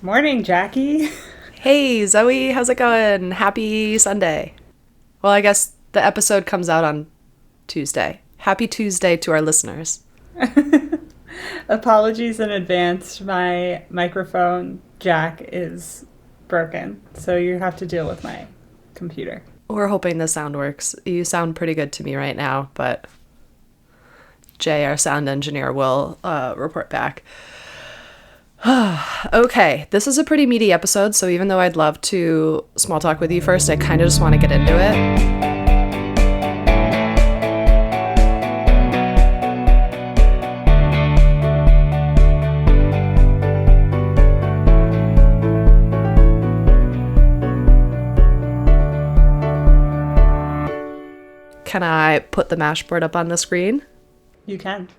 Morning, Jackie. Hey, Zoe, how's it going? Happy Sunday. Well, I guess the episode comes out on Tuesday. Happy Tuesday to our listeners. Apologies in advance. My microphone jack is broken, so you have to deal with my computer. We're hoping the sound works. You sound pretty good to me right now, but Jay, our sound engineer, will report back. Okay, this is a pretty meaty episode, so even though I'd love to small talk with you first, I kind of just want to get into it. Can I put the mashboard up on the screen? You can.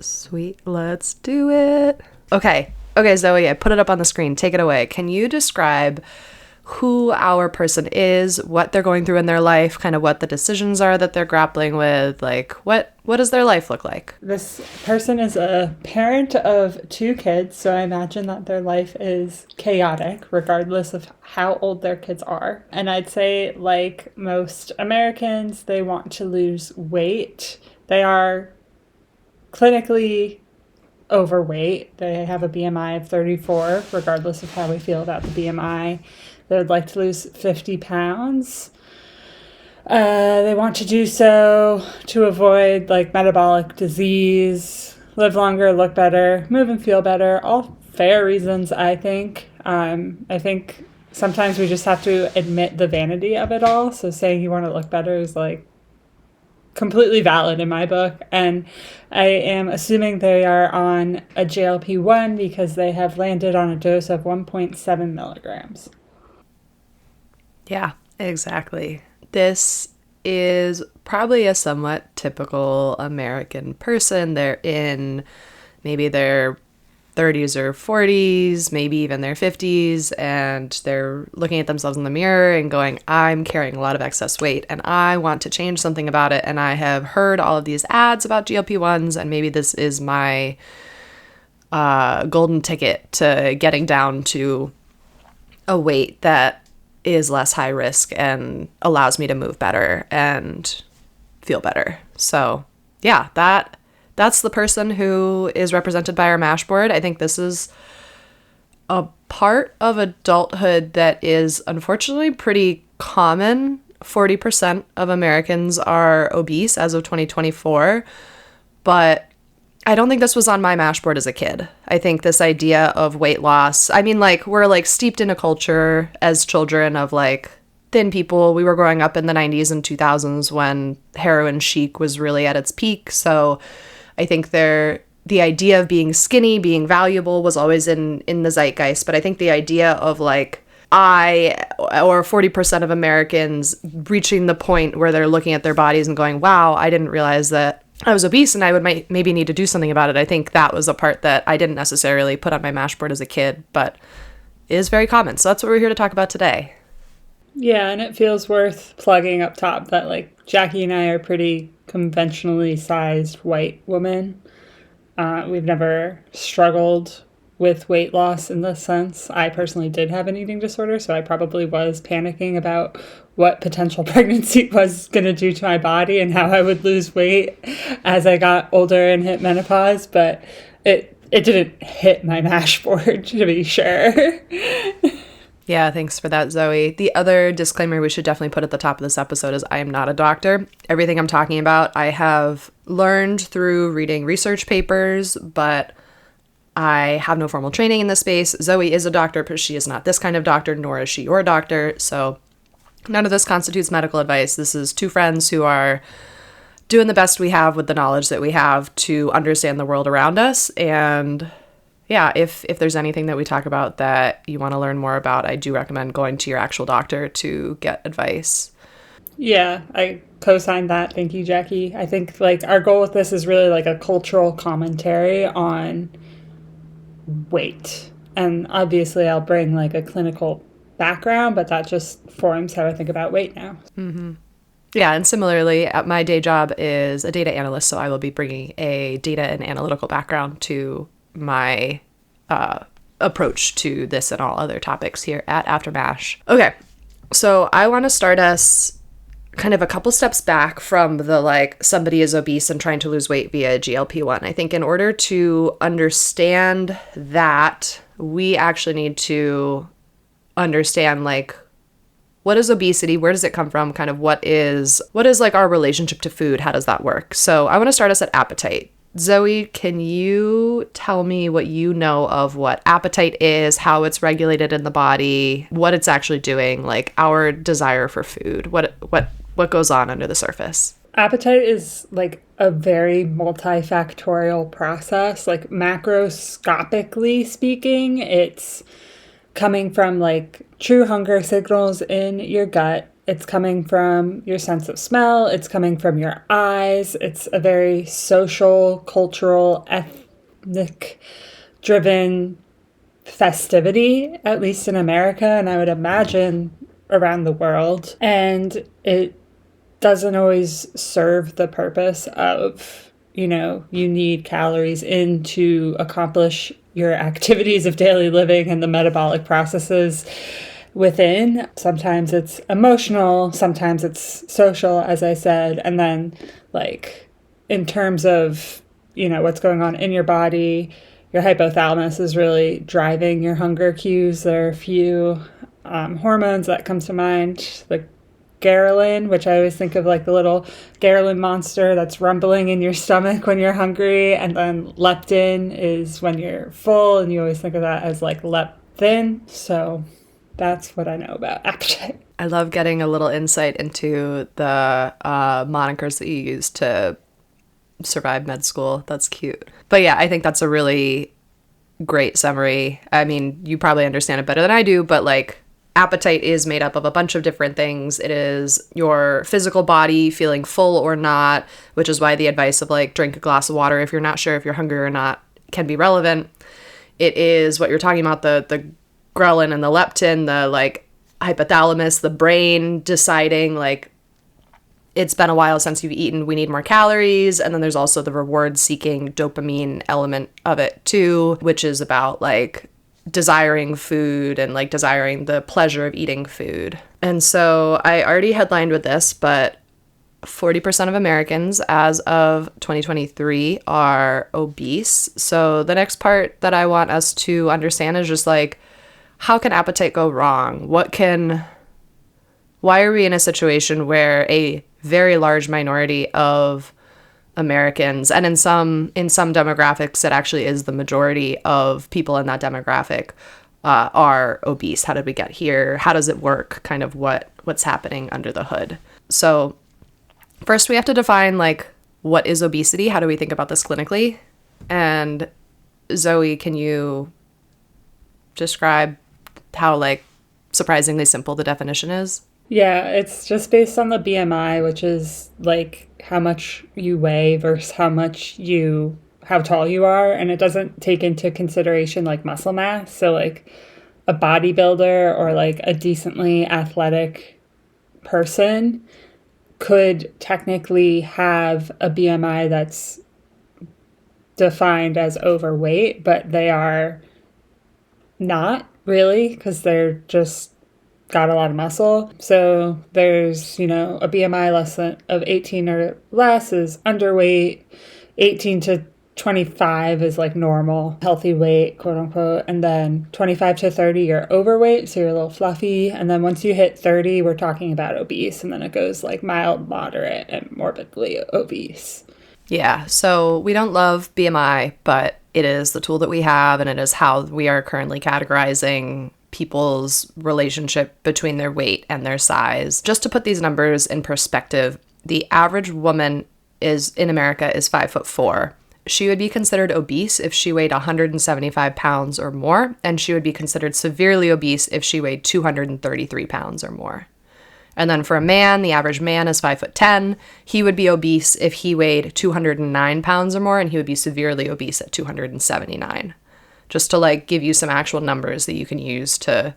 Sweet, let's do it. Okay, Zoe, I put it up on the screen. Take it away. Can you describe who our person is, what they're going through in their life, kind of what the decisions are that they're grappling with? Like, what does their life look like? This person is a parent of 2 kids, so I imagine that their life is chaotic, regardless of how old their kids are. And I'd say, like most Americans, they want to lose weight. They are clinically overweight. They have a BMI of 34, regardless of how we feel about the BMI. They would like to lose 50 pounds. They want to do so to avoid metabolic disease, live longer, look better, move and feel better. All fair reasons, I think. I think sometimes we just have to admit the vanity of it all. So saying you want to look better is completely valid in my book, and I am assuming they are on a GLP-1 because they have landed on a dose of 1.7 milligrams. Yeah, exactly. This is probably a somewhat typical American person. They're in maybe their 30s or 40s, maybe even their 50s, and they're looking at themselves in the mirror and going, I'm carrying a lot of excess weight and I want to change something about it. And I have heard all of these ads about GLP-1s, and maybe this is my golden ticket to getting down to a weight that is less high risk and allows me to move better and feel better. So yeah, that's the person who is represented by our mashboard. I think this is a part of adulthood that is unfortunately pretty common. 40% of Americans are obese as of 2024, but I don't think this was on my mashboard as a kid. I think this idea of weight loss, we're steeped in a culture as children of thin people. We were growing up in the 90s and 2000s when heroin chic was really at its peak. So I think the idea of being skinny, being valuable was always in the zeitgeist. But I think the idea of 40% of Americans reaching the point where they're looking at their bodies and going, wow, I didn't realize that I was obese and I would maybe need to do something about it. I think that was a part that I didn't necessarily put on my mashboard as a kid, but is very common. So that's what we're here to talk about today. Yeah, and it feels worth plugging up top that Jackie and I are pretty conventionally sized white women. We've never struggled with weight loss in this sense. I personally did have an eating disorder, so I probably was panicking about what potential pregnancy was going to do to my body and how I would lose weight as I got older and hit menopause, but it didn't hit my mashboard, to be sure. Yeah, thanks for that, Zoe. The other disclaimer we should definitely put at the top of this episode is I am not a doctor. Everything I'm talking about, I have learned through reading research papers, but I have no formal training in this space. Zoe is a doctor, but she is not this kind of doctor, nor is she your doctor. So none of this constitutes medical advice. This is 2 friends who are doing the best we have with the knowledge that we have to understand the world around us. And yeah, if there's anything that we talk about that you want to learn more about, I do recommend going to your actual doctor to get advice. Yeah, I co-sign that. Thank you, Jackie. I think our goal with this is really a cultural commentary on weight. And obviously I'll bring a clinical background, but that just forms how I think about weight now. Mm-hmm. Yeah, and similarly, my day job is a data analyst, so I will be bringing a data and analytical background to my approach to this and all other topics here at Aftermash. Okay, so I want to start us kind of a couple steps back from the like somebody is obese and trying to lose weight via GLP-1. I think in order to understand that, we actually need to understand like what is obesity, where does it come from, kind of what is like our relationship to food, how does that work? So I want to start us at appetite. Zoe, can you tell me what you know of what appetite is, how it's regulated in the body, what it's actually doing, like our desire for food, what goes on under the surface? Appetite is like a very multifactorial process. Like macroscopically speaking, it's coming from like true hunger signals in your gut. It's coming from your sense of smell. It's coming from your eyes. It's a very social, cultural, ethnic driven festivity, at least in America, and I would imagine around the world. And it doesn't always serve the purpose of, you need calories in to accomplish your activities of daily living and the metabolic processes within. Sometimes it's emotional, sometimes it's social, as I said. And then like in terms of, what's going on in your body, your hypothalamus is really driving your hunger cues. There are a few hormones that comes to mind, like ghrelin, which I always think of like the little ghrelin monster that's rumbling in your stomach when you're hungry. And then leptin is when you're full, and you always think of that as like leptin. So that's what I know about appetite. I love getting a little insight into the monikers that you use to survive med school. That's cute. But yeah, I think that's a really great summary. I mean, you probably understand it better than I do, but like appetite is made up of a bunch of different things. It is your physical body feeling full or not, which is why the advice of like drink a glass of water if you're not sure if you're hungry or not can be relevant. It is what you're talking about, the ghrelin and the leptin, the like hypothalamus, the brain deciding like it's been a while since you've eaten, we need more calories. And then there's also the reward seeking dopamine element of it too, which is about like desiring food and like desiring the pleasure of eating food. And so I already headlined with this, but 40% of Americans as of 2023 are obese. So the next part that I want us to understand is just like, how can appetite go wrong? Why are we in a situation where a very large minority of Americans, and in some demographics, it actually is the majority of people in that demographic, are obese? How did we get here? How does it work? Kind of what's happening under the hood. So first we have to define like, what is obesity? How do we think about this clinically? And Zoe, can you describe how like surprisingly simple the definition is? Yeah, it's just based on the BMI, which is like how much you weigh versus how tall you are. And it doesn't take into consideration like muscle mass. So like a bodybuilder or like a decently athletic person could technically have a BMI that's defined as overweight, but they are not really, because they're just got a lot of muscle. So there's, a BMI of 18 or less is underweight. 18 to 25 is like normal, healthy weight, quote unquote. And then 25 to 30, you're overweight, so you're a little fluffy. And then once you hit 30, we're talking about obese. And then it goes like mild, moderate, and morbidly obese. Yeah, so we don't love BMI, but it is the tool that we have, and it is how we are currently categorizing people's relationship between their weight and their size. Just to put these numbers in perspective, the average woman in America is 5'4". She would be considered obese if she weighed 175 pounds or more, and she would be considered severely obese if she weighed 233 pounds or more. And then for a man, the average man is 5'10". He would be obese if he weighed 209 pounds or more, and he would be severely obese at 279. Just to like give you some actual numbers that you can use to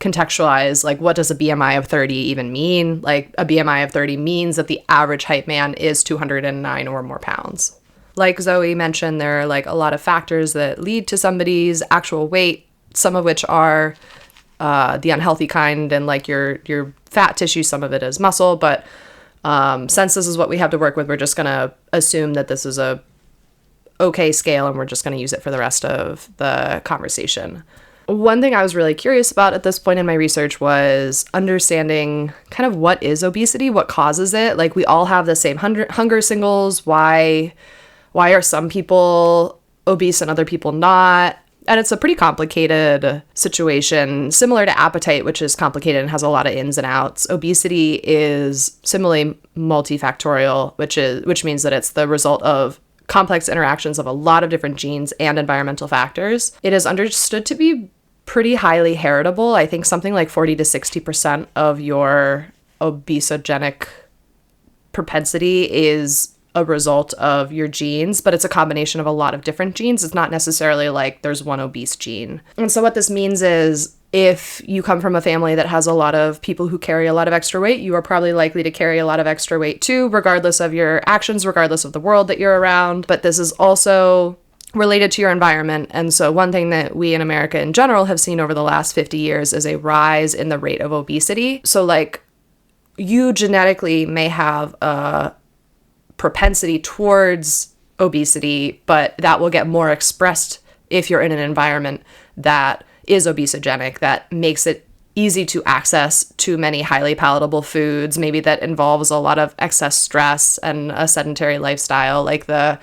contextualize, like, what does a BMI of 30 even mean? Like, a BMI of 30 means that the average height man is 209 or more pounds. Like Zoe mentioned, there are like a lot of factors that lead to somebody's actual weight some of which are the unhealthy kind and like your fat tissue, some of it is muscle. But since this is what we have to work with, we're just going to assume that this is a okay scale and we're just going to use it for the rest of the conversation. One thing I was really curious about at this point in my research was understanding kind of what is obesity, what causes it. Like, we all have the same hunger signals. Why are some people obese and other people not? And it's a pretty complicated situation, similar to appetite, which is complicated and has a lot of ins and outs. Obesity is similarly multifactorial, which means that it's the result of complex interactions of a lot of different genes and environmental factors. It is understood to be pretty highly heritable. I think something like 40 to 60% of your obesogenic propensity is a result of your genes, but it's a combination of a lot of different genes. It's not necessarily like there's one obese gene. And so what this means is if you come from a family that has a lot of people who carry a lot of extra weight, you are probably likely to carry a lot of extra weight too, regardless of your actions, regardless of the world that you're around. But this is also related to your environment. And so one thing that we in America in general have seen over the last 50 years is a rise in the rate of obesity. So like, you genetically may have a propensity towards obesity, but that will get more expressed if you're in an environment that is obesogenic, that makes it easy to access too many highly palatable foods, maybe that involves a lot of excess stress and a sedentary lifestyle. Like the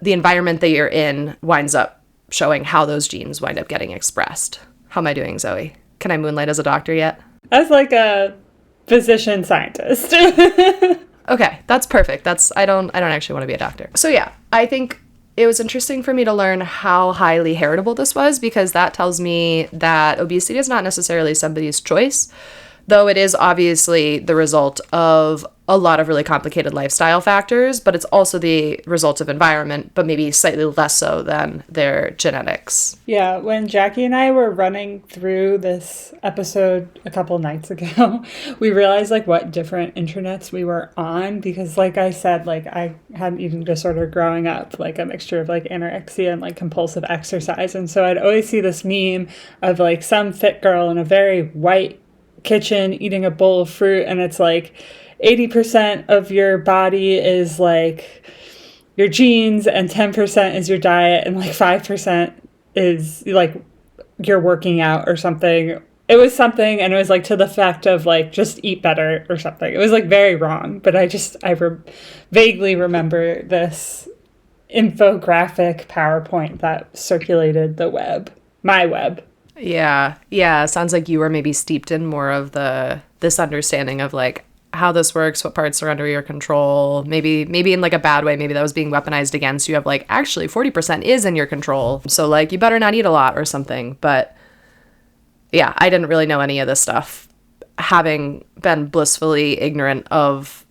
environment that you're in winds up showing how those genes wind up getting expressed. How am I doing, Zoe? Can I moonlight as a doctor yet? As like a physician scientist. Okay, that's perfect. I don't actually want to be a doctor. So yeah, I think it was interesting for me to learn how highly heritable this was, because that tells me that obesity is not necessarily somebody's choice, though it is obviously the result of a lot of really complicated lifestyle factors, but it's also the result of environment, but maybe slightly less so than their genetics. Yeah, when Jackie and I were running through this episode a couple nights ago, we realized like what different internets we were on, because like I said, like I had an eating disorder growing up, like a mixture of like anorexia and like compulsive exercise. And so I'd always see this meme of like some fit girl in a very white kitchen eating a bowl of fruit, and it's like 80% of your body is like your genes and 10% is your diet and like 5% is like you're working out or something. It was something, and it was like to the effect of like just eat better or something. It was like very wrong, but I vaguely remember this infographic PowerPoint that circulated the web, my web. Yeah. Sounds like you were maybe steeped in more of this understanding of like how this works, what parts are under your control, maybe in like a bad way, maybe that was being weaponized against you of like, actually 40% is in your control, so like you better not eat a lot or something. But yeah, I didn't really know any of this stuff, having been blissfully ignorant of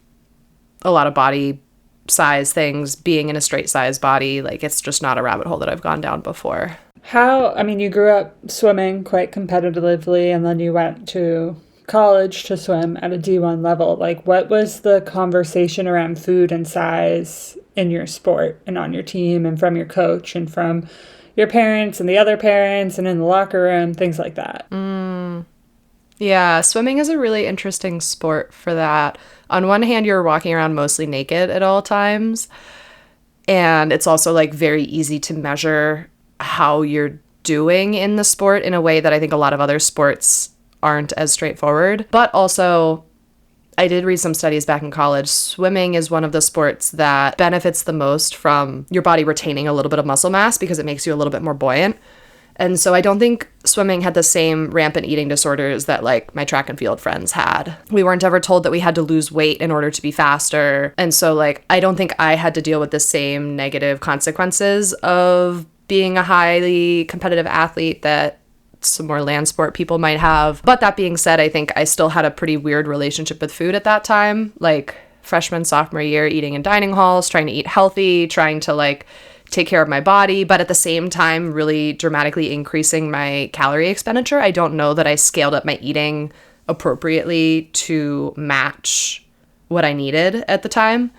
a lot of body size things, being in a straight size body. Like, it's just not a rabbit hole that I've gone down before. You grew up swimming quite competitively, and then you went to college to swim at a D1 level. Like, what was the conversation around food and size in your sport and on your team and from your coach and from your parents and the other parents and in the locker room, things like that? Yeah, swimming is a really interesting sport for that. On one hand, you're walking around mostly naked at all times, and it's also like very easy to measure how you're doing in the sport in a way that I think a lot of other sports aren't as straightforward. But also, I did read some studies back in college. Swimming is one of the sports that benefits the most from your body retaining a little bit of muscle mass because it makes you a little bit more buoyant. And so I don't think swimming had the same rampant eating disorders that like my track and field friends had. We weren't ever told that we had to lose weight in order to be faster. And so like, I don't think I had to deal with the same negative consequences of being a highly competitive athlete that some more land sport people might have. But that being said, I think I still had a pretty weird relationship with food at that time. Like freshman, sophomore year, eating in dining halls, trying to eat healthy, trying to like take care of my body, but at the same time, really dramatically increasing my calorie expenditure. I don't know that I scaled up my eating appropriately to match what I needed at the time.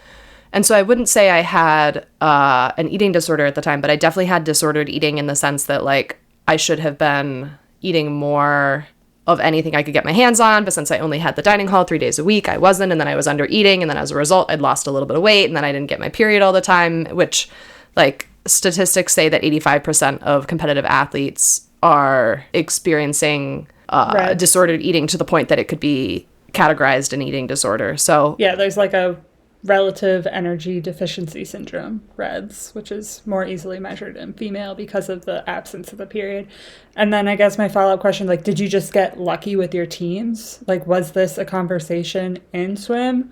And so I wouldn't say I had an eating disorder at the time, but I definitely had disordered eating in the sense that like I should have been eating more of anything I could get my hands on, but since I only had the dining hall 3 days a week, I wasn't, and then I was under eating, and then as a result, I'd lost a little bit of weight, and then I didn't get my period all the time, which, like, statistics say that 85% of competitive athletes are experiencing disordered eating to the point that it could be categorized an eating disorder. So yeah, there's like a relative energy deficiency syndrome, REDS, which is more easily measured in female because of the absence of the period. And then I guess my follow-up question, like, did you just get lucky with your teams? Like, was this a conversation in swim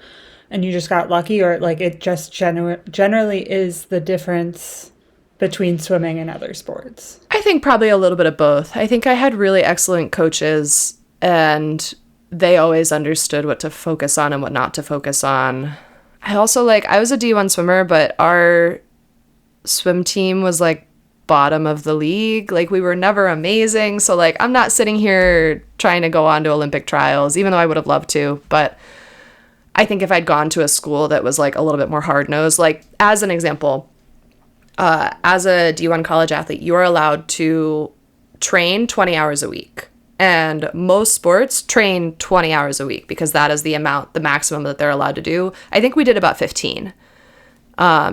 and you just got lucky, or like it just generally is the difference between swimming and other sports? I think probably a little bit of both. I think I had really excellent coaches, and they always understood what to focus on and what not to focus on. I also, like, I was a D1 swimmer, but our swim team was, like, bottom of the league. Like, we were never amazing. So, like, I'm not sitting here trying to go on to Olympic trials, even though I would have loved to. But I think if I'd gone to a school that was, like, a little bit more hard-nosed, like, as an example, as a D1 college athlete, you are allowed to train 20 hours a week. And most sports train 20 hours a week because that is the maximum that they're allowed to do. I think we did about 15.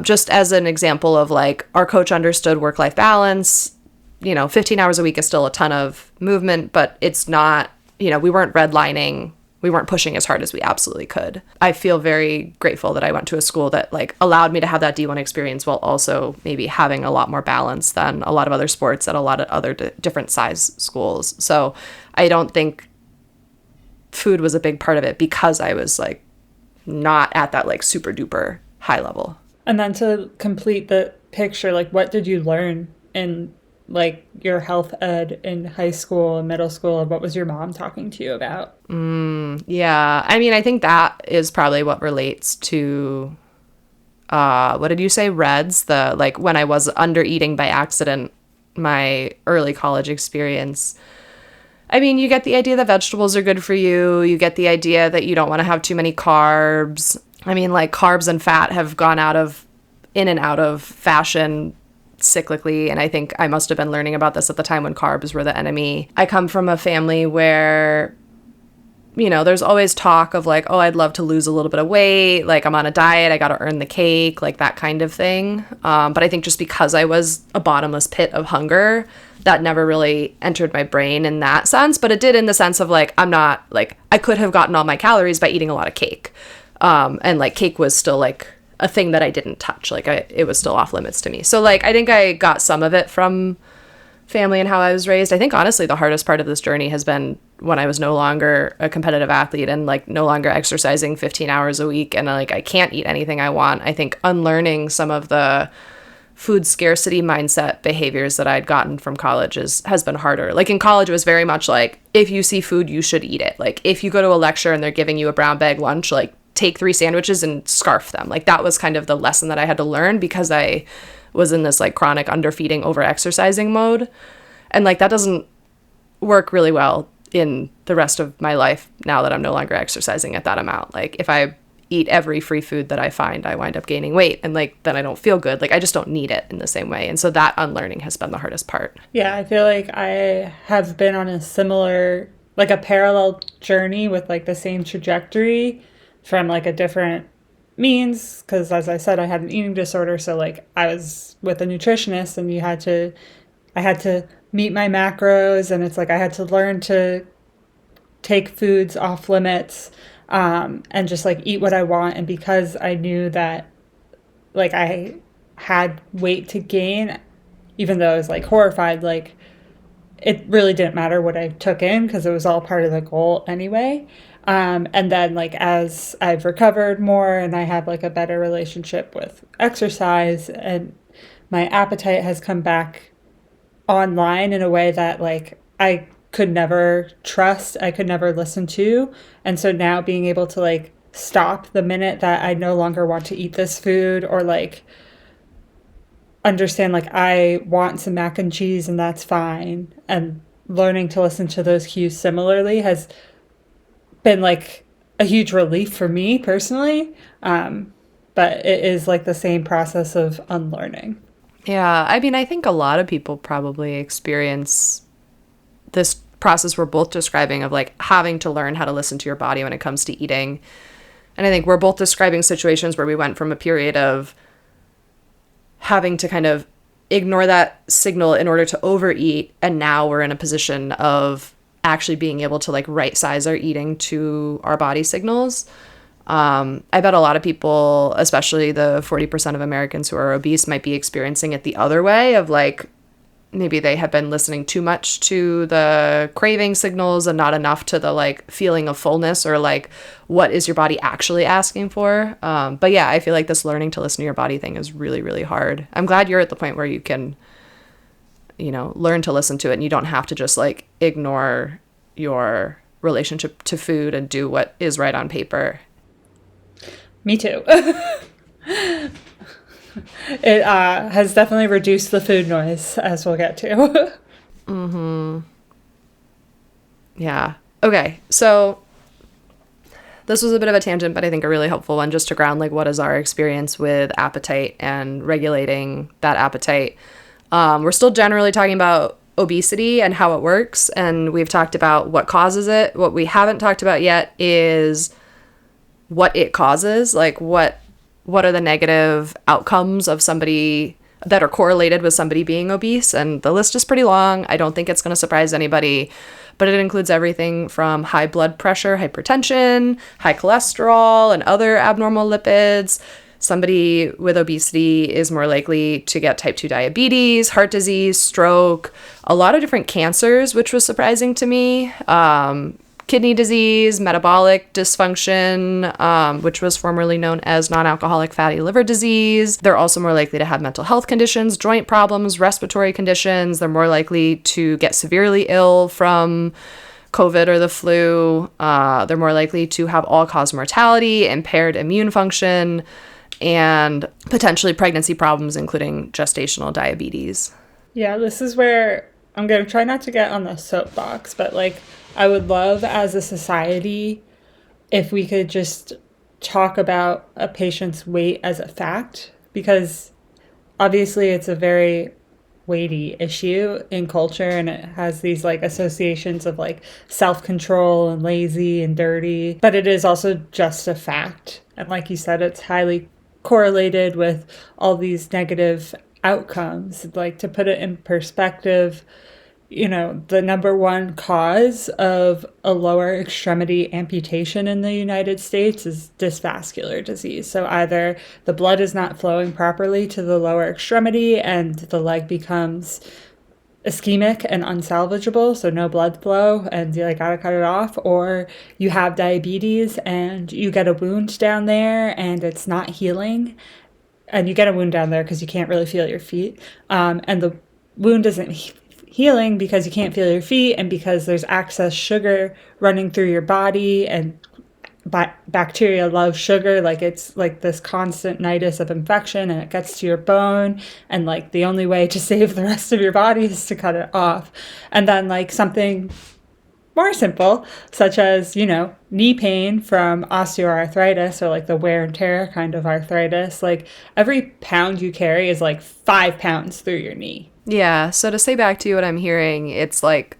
Just as an example of, like, our coach understood work-life balance. 15 hours a week is still a ton of movement, but it's not, we weren't redlining. We weren't pushing as hard as we absolutely could. I feel very grateful that I went to a school that, like, allowed me to have that D1 experience while also maybe having a lot more balance than a lot of other sports at a lot of other different size schools. So I don't think food was a big part of it because I was, like, not at that, like, super duper high level. And then to complete the picture, like, what did you learn in, like, your health ed in high school and middle school? What was your mom talking to you about? Yeah. I mean, I think that is probably what relates to, what did you say? REDS, like, when I was under eating by accident, my early college experience. I mean, you get the idea that vegetables are good for you. You get the idea that you don't want to have too many carbs. I mean, like, carbs and fat have gone in and out of fashion cyclically, and I think I must have been learning about this at the time when carbs were the enemy. I come from a family where, there's always talk of, like, oh, I'd love to lose a little bit of weight, like, I'm on a diet, I gotta earn the cake, like, that kind of thing. But I think just because I was a bottomless pit of hunger, that never really entered my brain in that sense, but it did in the sense of, like, I'm not, like, I could have gotten all my calories by eating a lot of cake. And, like, cake was still, like, a thing that I didn't touch. Like, it was still off limits to me. So, like, I think I got some of it from family and how I was raised. I think, honestly, the hardest part of this journey has been when I was no longer a competitive athlete and, like, no longer exercising 15 hours a week and, like, I can't eat anything I want. I think unlearning some of the food scarcity mindset behaviors that I'd gotten from college has been harder. Like, in college, it was very much like, if you see food, you should eat it. Like, if you go to a lecture and they're giving you a brown bag lunch, like, take 3 sandwiches and scarf them. Like, that was kind of the lesson that I had to learn because I was in this, like, chronic underfeeding, over-exercising mode. And, like, that doesn't work really well in the rest of my life now that I'm no longer exercising at that amount. Like, if I eat every free food that I find, I wind up gaining weight, and, like, then I don't feel good. Like, I just don't need it in the same way. And so that unlearning has been the hardest part. Yeah, I feel like I have been on a similar, like, a parallel journey with, like, the same trajectory from, like, a different means, because, as I said, I had an eating disorder, so, like, I was with a nutritionist, and I had to meet my macros, and it's like I had to learn to take foods off limits, and just, like, eat what I want. And because I knew that, like, I had weight to gain, even though I was, like, horrified, like, it really didn't matter what I took in because it was all part of the goal anyway. And then, like, as I've recovered more and I have, like, a better relationship with exercise, and my appetite has come back online in a way that, like, I could never trust, I could never listen to. And so now being able to, like, stop the minute that I no longer want to eat this food, or, like, understand, like, I want some mac and cheese and that's fine, and learning to listen to those cues similarly has been, like, a huge relief for me personally. But it is, like, the same process of unlearning. Yeah, I mean, I think a lot of people probably experience this process we're both describing of like having to learn how to listen to your body when it comes to eating. And I think we're both describing situations where we went from a period of having to kind of ignore that signal in order to overeat, and now we're in a position of actually being able to like right size our eating to our body signals. I bet a lot of people, especially the 40% of Americans who are obese, might be experiencing it the other way of like, maybe they have been listening too much to the craving signals and not enough to the like feeling of fullness or like what is your body actually asking for. But yeah, I feel like this learning to listen to your body thing is really, really hard. I'm glad you're at the point where you can, you know, learn to listen to it and you don't have to just like ignore your relationship to food and do what is right on paper. Me too. It has definitely reduced the food noise, as we'll get to. Yeah. Okay. So this was a bit of a tangent, but I think a really helpful one just to ground like what is our experience with appetite and regulating that appetite. We're still generally talking about obesity and how it works, and we've talked about what causes it. What we haven't talked about yet is what it causes, like what are the negative outcomes of somebody that are correlated with somebody being obese. And the list is pretty long. I don't think it's going to surprise anybody, but it includes everything from high blood pressure, hypertension, high cholesterol, and other abnormal lipids. Somebody with obesity is more likely to get type 2 diabetes, heart disease, stroke, a lot of different cancers, which was surprising to me. Kidney disease, metabolic dysfunction, which was formerly known as non-alcoholic fatty liver disease. They're also more likely to have mental health conditions, joint problems, respiratory conditions. They're more likely to get severely ill from COVID or the flu. They're more likely to have all-cause mortality, impaired immune function, and potentially pregnancy problems, including gestational diabetes. Yeah, this is where I'm going to try not to get on the soapbox, but like, I would love as a society if we could just talk about a patient's weight as a fact, because obviously it's a very weighty issue in culture and it has these like associations of like self-control and lazy and dirty, but it is also just a fact. And like you said, it's highly correlated with all these negative outcomes. Like, to put it in perspective, you know, the number one cause of a lower extremity amputation in the United States is dysvascular disease. So either the blood is not flowing properly to the lower extremity and the leg becomes ischemic and unsalvageable, so no blood flow, and you like gotta cut it off, or you have diabetes and you get a wound down there and it's not healing, and you get a wound down there because you can't really feel your feet, and the wound isn't healing because you can't feel your feet and because there's excess sugar running through your body, and bacteria love sugar. Like, it's like this constant nidus of infection, and it gets to your bone, and like the only way to save the rest of your body is to cut it off. And then like something more simple, such as, you know, knee pain from osteoarthritis, or like the wear and tear kind of arthritis, like every pound you carry is like 5 pounds through your knee. Yeah, so to say back to you what I'm hearing, it's like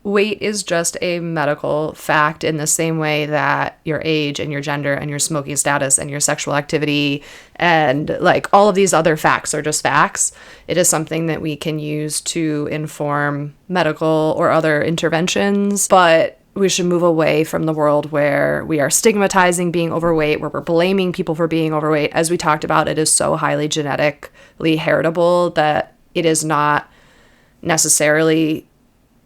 weight is just a medical fact in the same way that your age and your gender and your smoking status and your sexual activity and like all of these other facts are just facts. It is something that we can use to inform medical or other interventions, but we should move away from the world where we are stigmatizing being overweight, where we're blaming people for being overweight. As we talked about, it is so highly genetically heritable that it is not necessarily,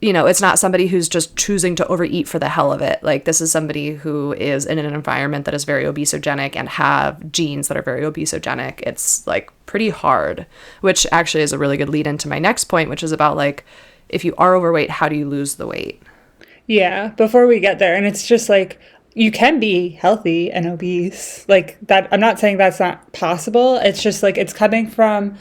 you know, it's not somebody who's just choosing to overeat for the hell of it. Like, this is somebody who is in an environment that is very obesogenic and have genes that are very obesogenic. It's like pretty hard, which actually is a really good lead into my next point, which is about like, if you are overweight, how do you lose the weight? Yeah, before we get there, and it's just like, you can be healthy and obese. Like, that, I'm not saying that's not possible. It's just like, it's coming from,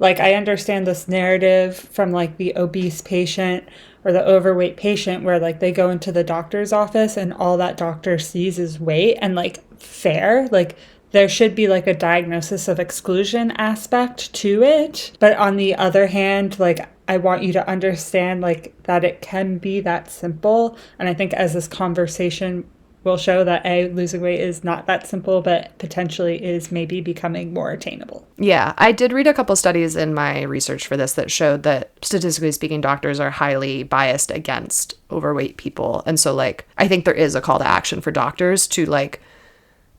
like, I understand this narrative from like the obese patient or the overweight patient where like they go into the doctor's office and all that doctor sees is weight, and like, fair, like there should be like a diagnosis of exclusion aspect to it. But on the other hand, like, I want you to understand like that it can be that simple. And I think as this conversation will show that losing weight is not that simple, but potentially is maybe becoming more attainable. Yeah, I did read a couple studies in my research for this that showed that statistically speaking, doctors are highly biased against overweight people. And so like, I think there is a call to action for doctors to like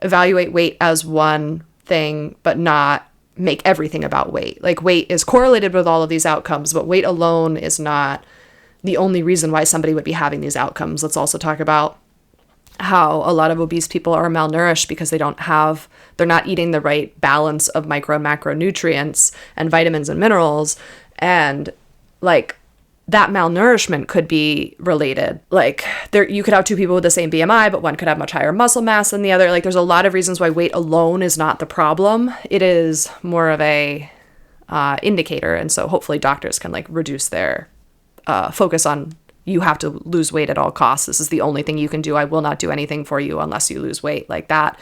evaluate weight as one thing, but not make everything about weight. Like weight is correlated with all of these outcomes, but weight alone is not the only reason why somebody would be having these outcomes. Let's also talk about how a lot of obese people are malnourished because they're not eating the right balance of micro and macronutrients and vitamins and minerals. And like that malnourishment could be related. Like you could have two people with the same BMI, but one could have much higher muscle mass than the other. Like there's a lot of reasons why weight alone is not the problem. It is more of a indicator. And so hopefully doctors can like reduce their focus on, you have to lose weight at all costs. This is the only thing you can do. I will not do anything for you unless you lose weight. Like that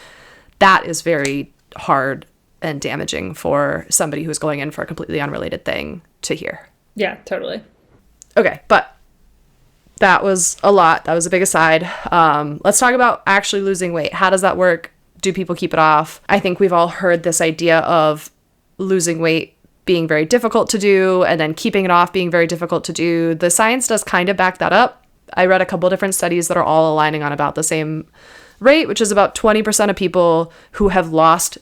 is very hard and damaging for somebody who's going in for a completely unrelated thing to hear. Yeah, totally. Okay, but that was a lot. That was a big aside. Let's talk about actually losing weight. How does that work? Do people keep it off? I think we've all heard this idea of losing weight being very difficult to do and then keeping it off being very difficult to do. The science does kind of back that up. I read a couple different studies that are all aligning on about the same rate, which is about 20% of people who have lost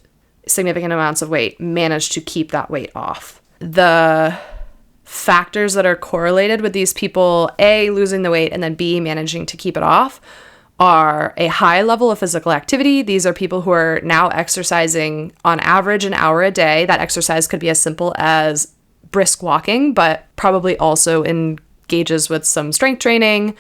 significant amounts of weight manage to keep that weight off. The factors that are correlated with these people, A, losing the weight, and then B, managing to keep it off, are a high level of physical activity. These are people who are now exercising on average an hour a day. That exercise could be as simple as brisk walking, but probably also engages with some strength training.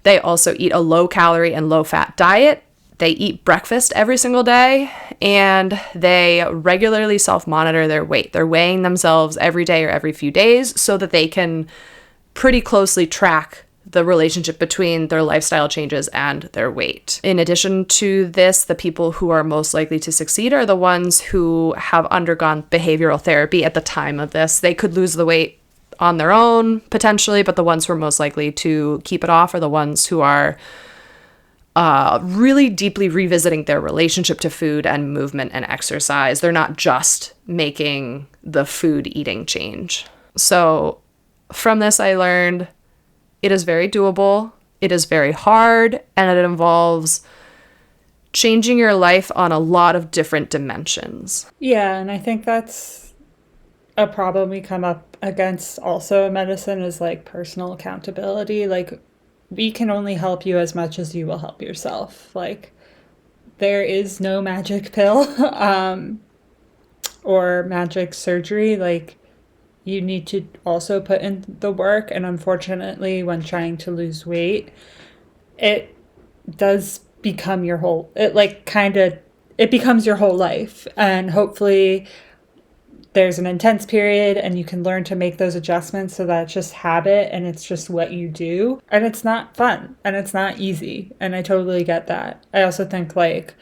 They also eat a low calorie and low fat diet. They eat breakfast every single day, and they regularly self-monitor their weight. They're weighing themselves every day or every few days so that they can pretty closely track the relationship between their lifestyle changes and their weight. In addition to this, the people who are most likely to succeed are the ones who have undergone behavioral therapy at the time of this. They could lose the weight on their own, potentially, but the ones who are most likely to keep it off are the ones who are really deeply revisiting their relationship to food and movement and exercise. They're not just making the food eating change. So from this, I learned it is very doable, it is very hard, and it involves changing your life on a lot of different dimensions. Yeah, and I think that's a problem we come up against also in medicine is like personal accountability. Like, we can only help you as much as you will help yourself. Like, there is no magic pill or magic surgery. Like, you need to also put in the work. And unfortunately, when trying to lose weight, it does become your whole, it becomes your whole life. And hopefully there's an intense period and you can learn to make those adjustments so that it's just habit and it's just what you do. And it's not fun and it's not easy. And I totally get that. I also think like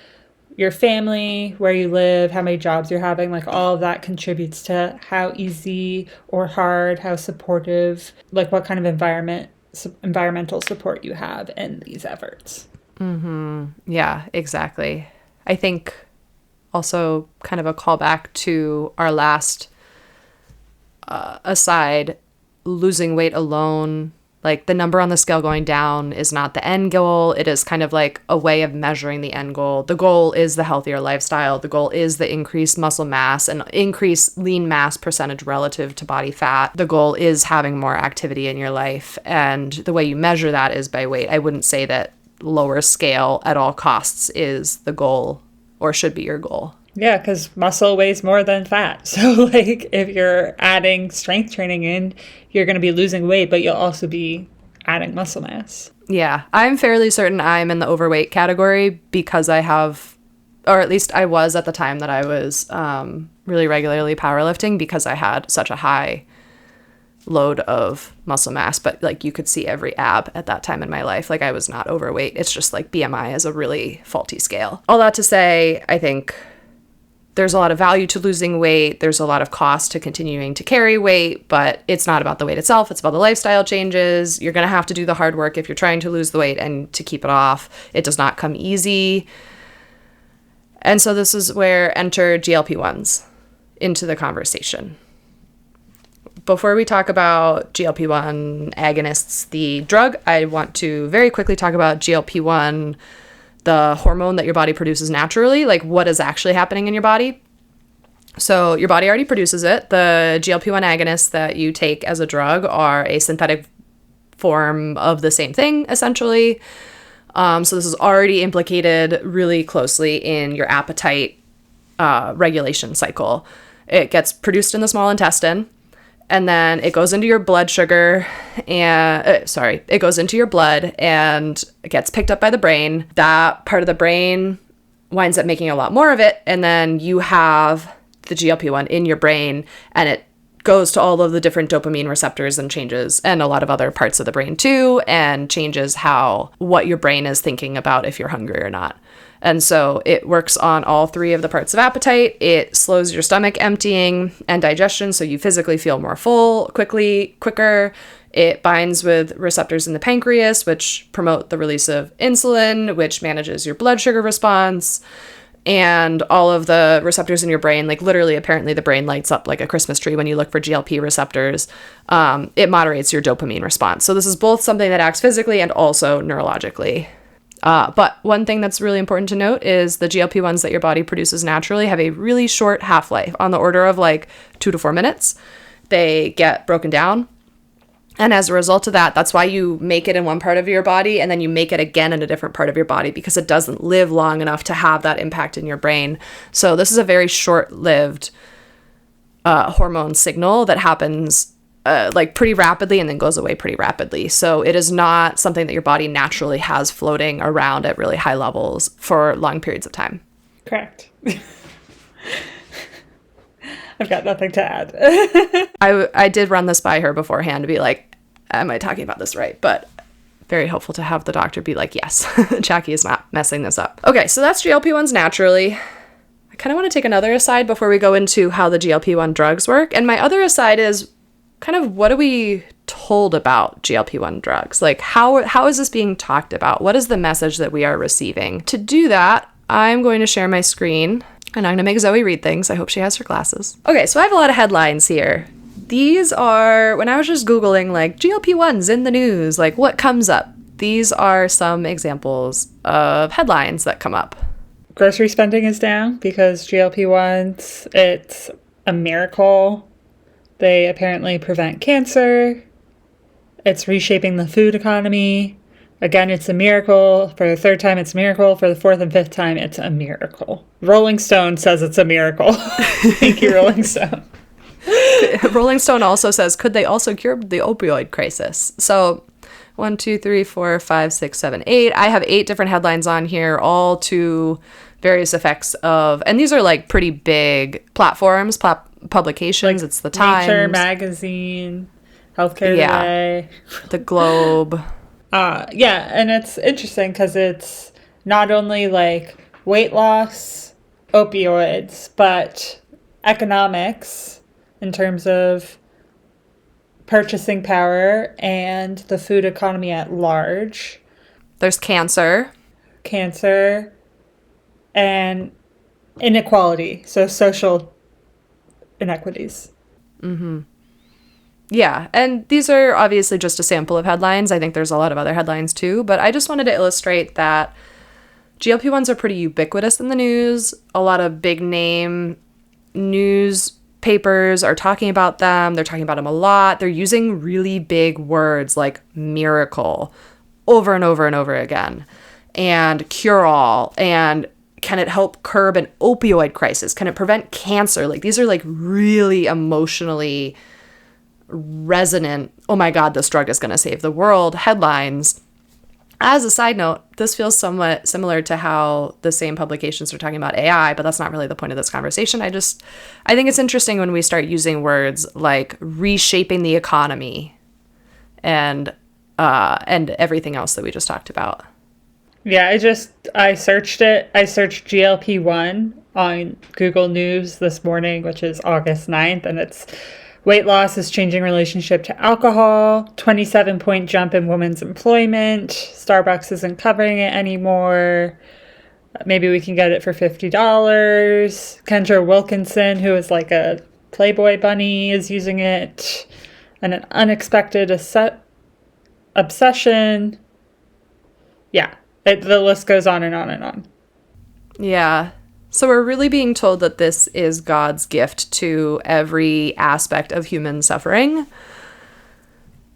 your family, where you live, how many jobs you're having, like all of that contributes to how easy or hard, how supportive, like what kind of environmental support you have in these efforts. Mm-hmm. Yeah, exactly. I think also kind of a callback to our last aside, losing weight alone, like the number on the scale going down is not the end goal. It is kind of like a way of measuring the end goal. The goal is the healthier lifestyle. The goal is the increased muscle mass and increased lean mass percentage relative to body fat. The goal is having more activity in your life. And the way you measure that is by weight. I wouldn't say that lower scale at all costs is the goal or should be your goal. Yeah, because muscle weighs more than fat. So, like, if you're adding strength training in, you're going to be losing weight, but you'll also be adding muscle mass. Yeah, I'm fairly certain I'm in the overweight category because I have, or at least I was at the time that I was really regularly powerlifting because I had such a high load of muscle mass. But, like, you could see every ab at that time in my life. Like, I was not overweight. It's just, like, BMI is a really faulty scale. All that to say, I think there's a lot of value to losing weight. There's a lot of cost to continuing to carry weight, but it's not about the weight itself. It's about the lifestyle changes. You're going to have to do the hard work if you're trying to lose the weight and to keep it off. It does not come easy. And so this is where enter GLP-1s into the conversation. Before we talk about GLP-1 agonists, the drug, I want to very quickly talk about GLP-1, the hormone that your body produces naturally, like what is actually happening in your body. So your body already produces it. The GLP-1 agonists that you take as a drug are a synthetic form of the same thing, essentially. So this is already implicated really closely in your appetite regulation cycle. It gets produced in the small intestine, and then it goes into your blood sugar and it goes into your blood and it gets picked up by the brain. That part of the brain winds up making a lot more of it. And then you have the GLP-1 in your brain, and it goes to all of the different dopamine receptors and changes, and a lot of other parts of the brain too, and changes what your brain is thinking about if you're hungry or not. And so it works on all three of the parts of appetite. It slows your stomach emptying and digestion, so you physically feel more full quicker. It binds with receptors in the pancreas, which promote the release of insulin, which manages your blood sugar response. And all of the receptors in your brain, like literally, apparently the brain lights up like a Christmas tree when you look for GLP receptors. It moderates your dopamine response. So this is both something that acts physically and also neurologically. But one thing that's really important to note is the GLP-1s that your body produces naturally have a really short half-life, on the order of like 2 to 4 minutes. They get broken down. And as a result of that, that's why you make it in one part of your body and then you make it again in a different part of your body, because it doesn't live long enough to have that impact in your brain. So this is a very short-lived hormone signal that happens like pretty rapidly and then goes away pretty rapidly. So it is not something that your body naturally has floating around at really high levels for long periods of time. Correct. I've got nothing to add. I did run this by her beforehand to be like, am I talking about this right? But very helpful to have the doctor be like, yes, Jackie is not messing this up. Okay, so that's GLP-1s naturally. I kind of want to take another aside before we go into how the GLP-1 drugs work. And my other aside is kind of, what are we told about GLP-1 drugs? Like, how is this being talked about? What is the message that we are receiving? To do that, I'm going to share my screen. And I'm going to make Zoe read things. I hope she has her glasses. Okay, so I have a lot of headlines here. These are, when I was just Googling, like, GLP-1s in the news, like, what comes up? These are some examples of headlines that come up. Grocery spending is down because GLP-1s, it's a miracle. They apparently prevent cancer. It's reshaping the food economy. Again, it's a miracle. For the third time, it's a miracle. For the fourth and fifth time, it's a miracle. Rolling Stone says it's a miracle. Thank you, Rolling Stone. Rolling Stone also says, could they also cure the opioid crisis? So 1, 2, 3, 4, 5, 6, 7, 8. I have 8 different headlines on here, all to various effects of, and these are like pretty big platforms, publications. Like it's the Times, Nature Magazine, Healthcare Today, The Globe. Yeah, and it's interesting because it's not only like weight loss, opioids, but economics in terms of purchasing power and the food economy at large. There's cancer, and inequality, so social inequities. Mm-hmm. Yeah, and these are obviously just a sample of headlines. I think there's a lot of other headlines too, but I just wanted to illustrate that GLP-1s are pretty ubiquitous in the news. A lot of big name newspapers are talking about them. They're talking about them a lot. They're using really big words like miracle over and over and over again, and cure-all, and can it help curb an opioid crisis? Can it prevent cancer? Like, these are like really emotionally resonant, oh my God, this drug is going to save the world headlines. As a side note, this feels somewhat similar to how the same publications are talking about AI, but that's not really the point of this conversation. I think it's interesting when we start using words like reshaping the economy and everything else that we just talked about. Yeah, I searched it. I searched GLP-1 on Google News this morning, which is August 9th, and it's weight loss is changing relationship to alcohol, 27-point jump in women's employment, Starbucks isn't covering it anymore. Maybe we can get it for $50. Kendra Wilkinson, who is like a Playboy bunny, is using it. And an unexpected obsession. Yeah, the list goes on and on and on. Yeah. So we're really being told that this is God's gift to every aspect of human suffering.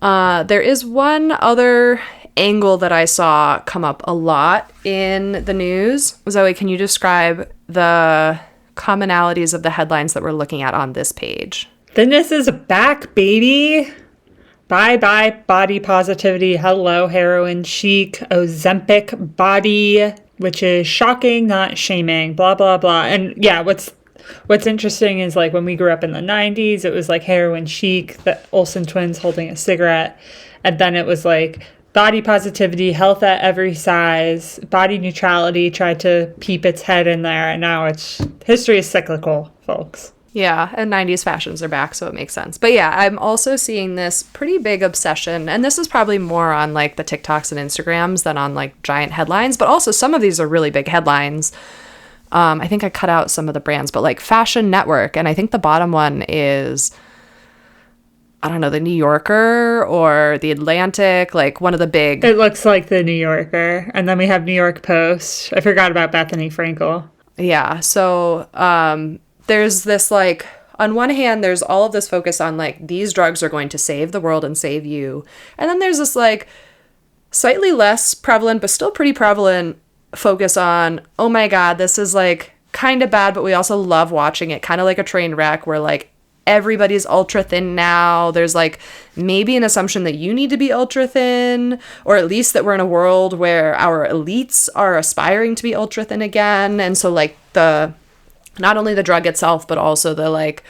There is one other angle that I saw come up a lot in the news. Zoe, can you describe the commonalities of the headlines that we're looking at on this page? Thinness is back, baby. Bye bye body positivity. Hello heroin chic. Ozempic body, which is shocking, not shaming. Blah blah blah. And yeah, what's interesting is like when we grew up in the 90s, it was like heroin chic, the Olsen twins holding a cigarette, and then it was like body positivity, health at every size, body neutrality tried to peep its head in there, and now history is cyclical, folks. Yeah, and 90s fashions are back, so it makes sense. But yeah, I'm also seeing this pretty big obsession, and this is probably more on like the TikToks and Instagrams than on like giant headlines, but also some of these are really big headlines. I think I cut out some of the brands, but like Fashion Network, and I think the bottom one is, I don't know, the New Yorker or the Atlantic, like one of the big... It looks like the New Yorker, and then we have New York Post. I forgot about Bethany Frankel. Yeah, so... there's this like, on one hand, there's all of this focus on like, these drugs are going to save the world and save you. And then there's this like slightly less prevalent, but still pretty prevalent focus on, oh my God, this is like kind of bad, but we also love watching it. Kind of like a train wreck where like everybody's ultra thin now. There's like maybe an assumption that you need to be ultra thin, or at least that we're in a world where our elites are aspiring to be ultra thin again. And so like not only the drug itself, but also the like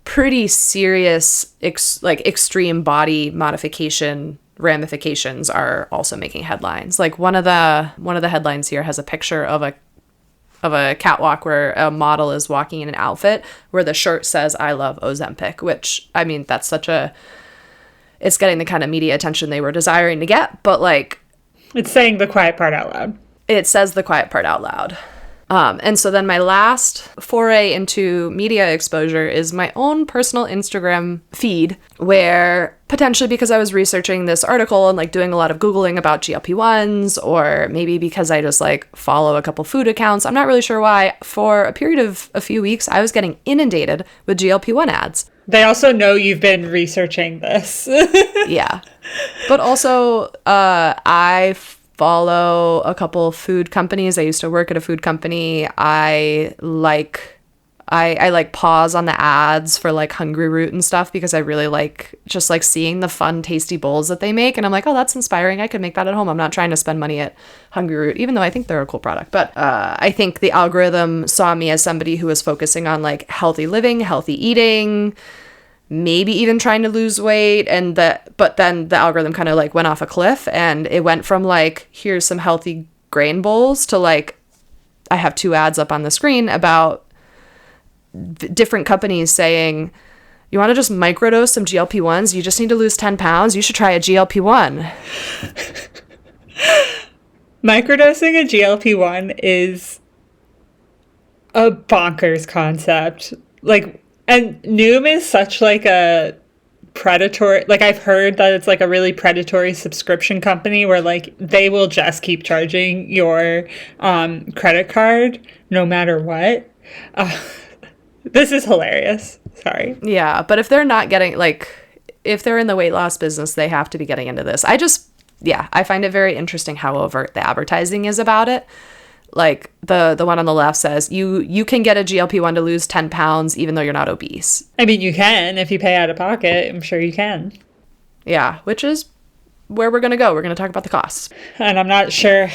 pretty serious extreme body modification ramifications are also making headlines. Like one of the headlines here has a picture of a catwalk where a model is walking in an outfit where the shirt says "I love Ozempic," which, I mean, it's getting the kind of media attention they were desiring to get, but like it's saying the quiet part out loud. It says the quiet part out loud. And so then my last foray into media exposure is my own personal Instagram feed, where potentially because I was researching this article and like doing a lot of Googling about GLP-1s, or maybe because I just like follow a couple food accounts, I'm not really sure why, for a period of a few weeks, I was getting inundated with GLP-1 ads. They also know you've been researching this. Yeah. But also, I follow a couple food companies. I used to work at a food company. I pause on the ads for like Hungry Root and stuff because I really like just like seeing the fun, tasty bowls that they make. And I'm like, oh, that's inspiring. I could make that at home. I'm not trying to spend money at Hungry Root, even though I think they're a cool product. But I think the algorithm saw me as somebody who was focusing on like healthy living, healthy eating, maybe even trying to lose weight, but then the algorithm kind of like went off a cliff, and it went from like, here's some healthy grain bowls to like, I have 2 ads up on the screen about different companies saying, you want to just microdose some GLP-1s? You just need to lose 10 pounds. You should try a GLP-1. Microdosing a GLP-1 is a bonkers concept. Like, and Noom is such like a predatory, like I've heard that it's like a really predatory subscription company where like they will just keep charging your credit card no matter what. This is hilarious. Sorry. Yeah, but if they're not getting, like, if they're in the weight loss business, they have to be getting into this. I find it very interesting how overt the advertising is about it. Like the one on the left says you can get a GLP-1 to lose 10 pounds even though you're not obese. I mean, you can if you pay out of pocket. I'm sure you can. Yeah, which is where we're going to go. We're going to talk about the costs. And I'm not sure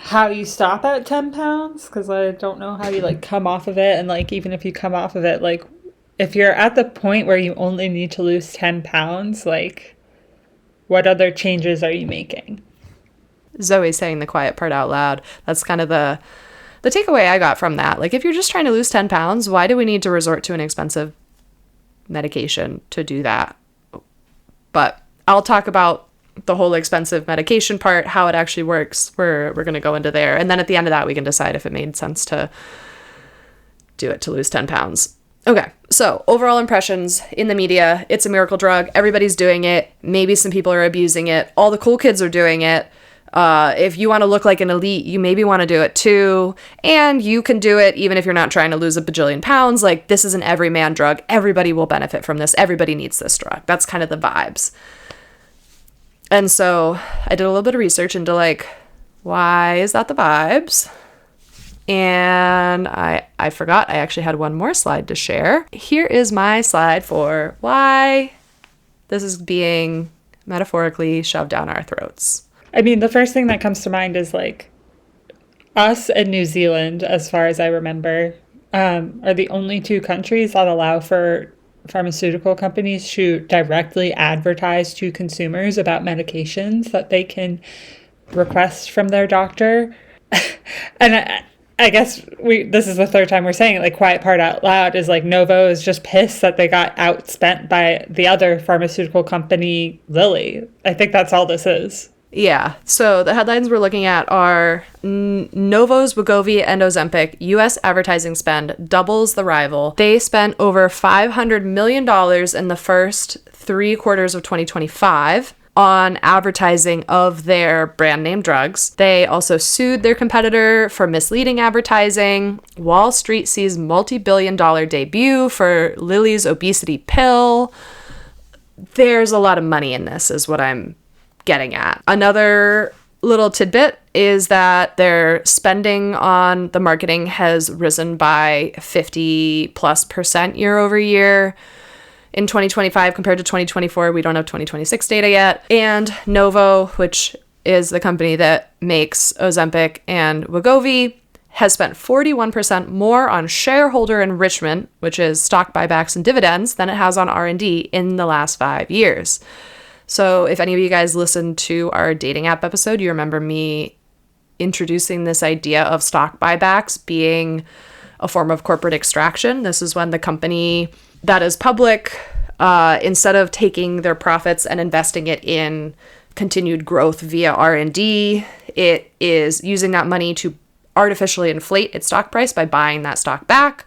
how you stop at 10 pounds because I don't know how you like come off of it. And like even if you come off of it, like if you're at the point where you only need to lose 10 pounds, like what other changes are you making? Zoe saying the quiet part out loud. That's kind of the takeaway I got from that. Like, if you're just trying to lose 10 pounds, why do we need to resort to an expensive medication to do that? But I'll talk about the whole expensive medication part, how it actually works. We're going to go into there. And then at the end of that, we can decide if it made sense to do it to lose 10 pounds. Okay, so overall impressions in the media, it's a miracle drug. Everybody's doing it. Maybe some people are abusing it. All the cool kids are doing it. If you want to look like an elite, you maybe want to do it too. And you can do it even if you're not trying to lose a bajillion pounds. Like, this is an everyman drug. Everybody will benefit from this. Everybody needs this drug. That's kind of the vibes. And so I did a little bit of research into, like, why is that the vibes? And I forgot I actually had one more slide to share. Here is my slide for why this is being metaphorically shoved down our throats. I mean, the first thing that comes to mind is, like, us and New Zealand, as far as I remember, are the only two countries that allow for pharmaceutical companies to directly advertise to consumers about medications that they can request from their doctor. And I guess this is the third time we're saying it, like, quiet part out loud is, like, Novo is just pissed that they got outspent by the other pharmaceutical company, Lilly. I think that's all this is. Yeah, so the headlines we're looking at are Novo's Wegovy and Ozempic U.S. advertising spend doubles the rival. They spent over $500 million in the first 3 quarters of 2025 on advertising of their brand name drugs. They also sued their competitor for misleading advertising. Wall Street sees multi-billion-dollar debut for Lilly's obesity pill. There's a lot of money in this, is what I'm getting at. Another little tidbit is that their spending on the marketing has risen by 50+% year over year in 2025 compared to 2024. We don't have 2026 data yet. And Novo, which is the company that makes Ozempic and Wegovy, has spent 41% more on shareholder enrichment, which is stock buybacks and dividends, than it has on R&D in the last 5 years. So if any of you guys listened to our dating app episode, you remember me introducing this idea of stock buybacks being a form of corporate extraction. This is when the company that is public, instead of taking their profits and investing it in continued growth via R&D, it is using that money to artificially inflate its stock price by buying that stock back,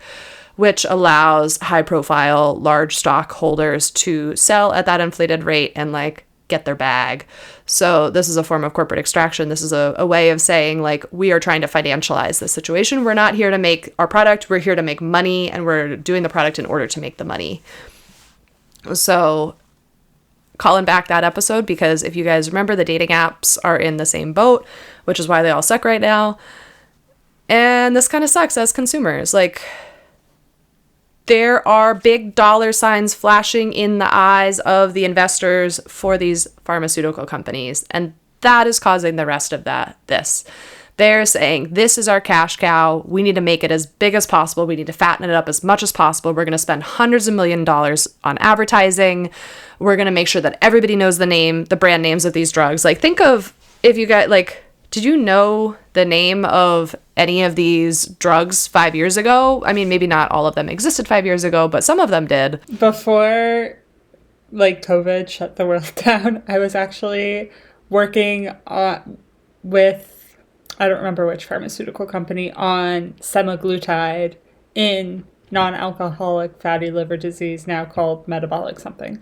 which allows high-profile, large stockholders to sell at that inflated rate and, like, get their bag. So this is a form of corporate extraction. This is a way of saying, like, we are trying to financialize this situation. We're not here to make our product. We're here to make money, and we're doing the product in order to make the money. So calling back that episode, because if you guys remember, the dating apps are in the same boat, which is why they all suck right now. And this kind of sucks as consumers. Like, there are big dollar signs flashing in the eyes of the investors for these pharmaceutical companies, and that is causing the rest of this. They're saying, this is our cash cow. We need to make it as big as possible. We need to fatten it up as much as possible. We're going to spend hundreds of $millions on advertising. We're going to make sure that everybody knows the brand names of these drugs. Like, think of, if you got, like, did you know the name of any of these drugs 5 years ago? I mean, maybe not all of them existed 5 years ago, but some of them did. Before, like, COVID shut the world down, I was actually working with, I don't remember which pharmaceutical company, on semaglutide in non-alcoholic fatty liver disease, now called metabolic something.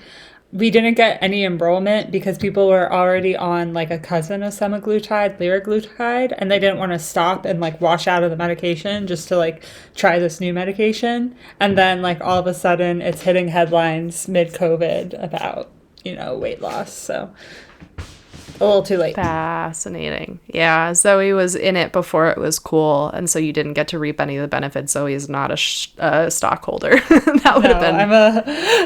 We didn't get any enrollment because people were already on, like, a cousin of semaglutide, liraglutide, and they didn't want to stop and, like, wash out of the medication just to, like, try this new medication. And then, like, all of a sudden it's hitting headlines mid-COVID about, weight loss. So a little too late. Fascinating. Yeah, Zoe was in it before it was cool, and so you didn't get to reap any of the benefits. Zoe is not a stockholder. That would have been.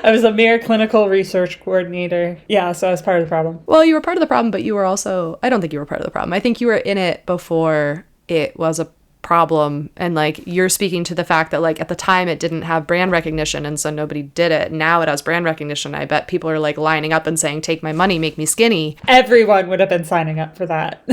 I was a mere clinical research coordinator. Yeah, so I was part of the problem. Well, you were part of the problem, but you were also. I don't think you were part of the problem. I think you were in it before it was a problem. And like, you're speaking to the fact that like at the time it didn't have brand recognition, and so nobody did it. Now it has brand recognition. I bet people are like lining up and saying, take my money, make me skinny. Everyone would have been signing up for that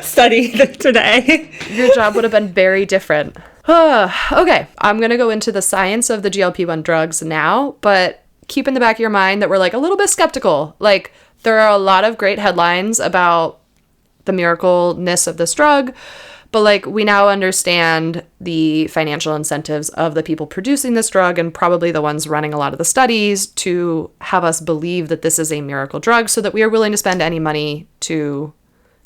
study today. Your job would have been very different. Okay, I'm gonna go into the science of the GLP-1 drugs now, but keep in the back of your mind that we're like a little bit skeptical. Like, there are a lot of great headlines about the miracleness of this drug, but like, we now understand the financial incentives of the people producing this drug, and probably the ones running a lot of the studies, to have us believe that this is a miracle drug, so that we are willing to spend any money to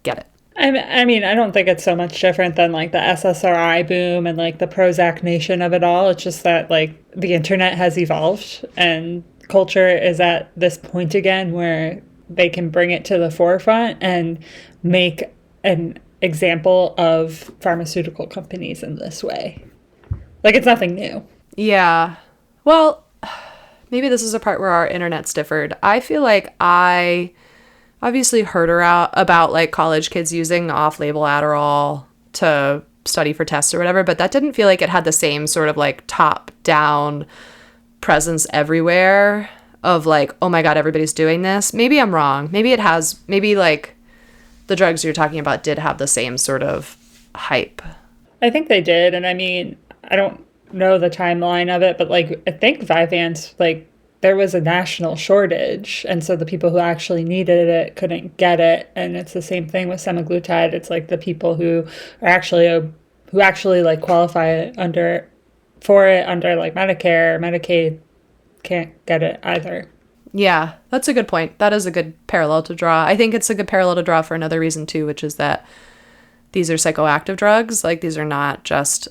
get it. I mean, I don't think it's so much different than like the SSRI boom and like the Prozac nation of it all. It's just that like the internet has evolved and culture is at this point again where they can bring it to the forefront and make an example of pharmaceutical companies in this way. Like, it's nothing new. Yeah. Well, maybe this is a part where our internet's differed. I feel like I obviously heard about like college kids using off-label Adderall to study for tests or whatever, but that didn't feel like it had the same sort of like top-down presence everywhere of like, oh my God, everybody's doing this. Maybe I'm wrong. Maybe it has, maybe like the drugs you're talking about did have the same sort of hype. I think they did. And I mean, I don't know the timeline of it, but like, I think Vyvanse, like, there was a national shortage, and so the people who actually needed it couldn't get it. And it's the same thing with semaglutide. It's like the people who are actually like qualify under like Medicare or Medicaid can't get it either. Yeah, that's a good point. That is a good parallel to draw. I think it's a good parallel to draw for another reason too, which is that these are psychoactive drugs. Like, these are not just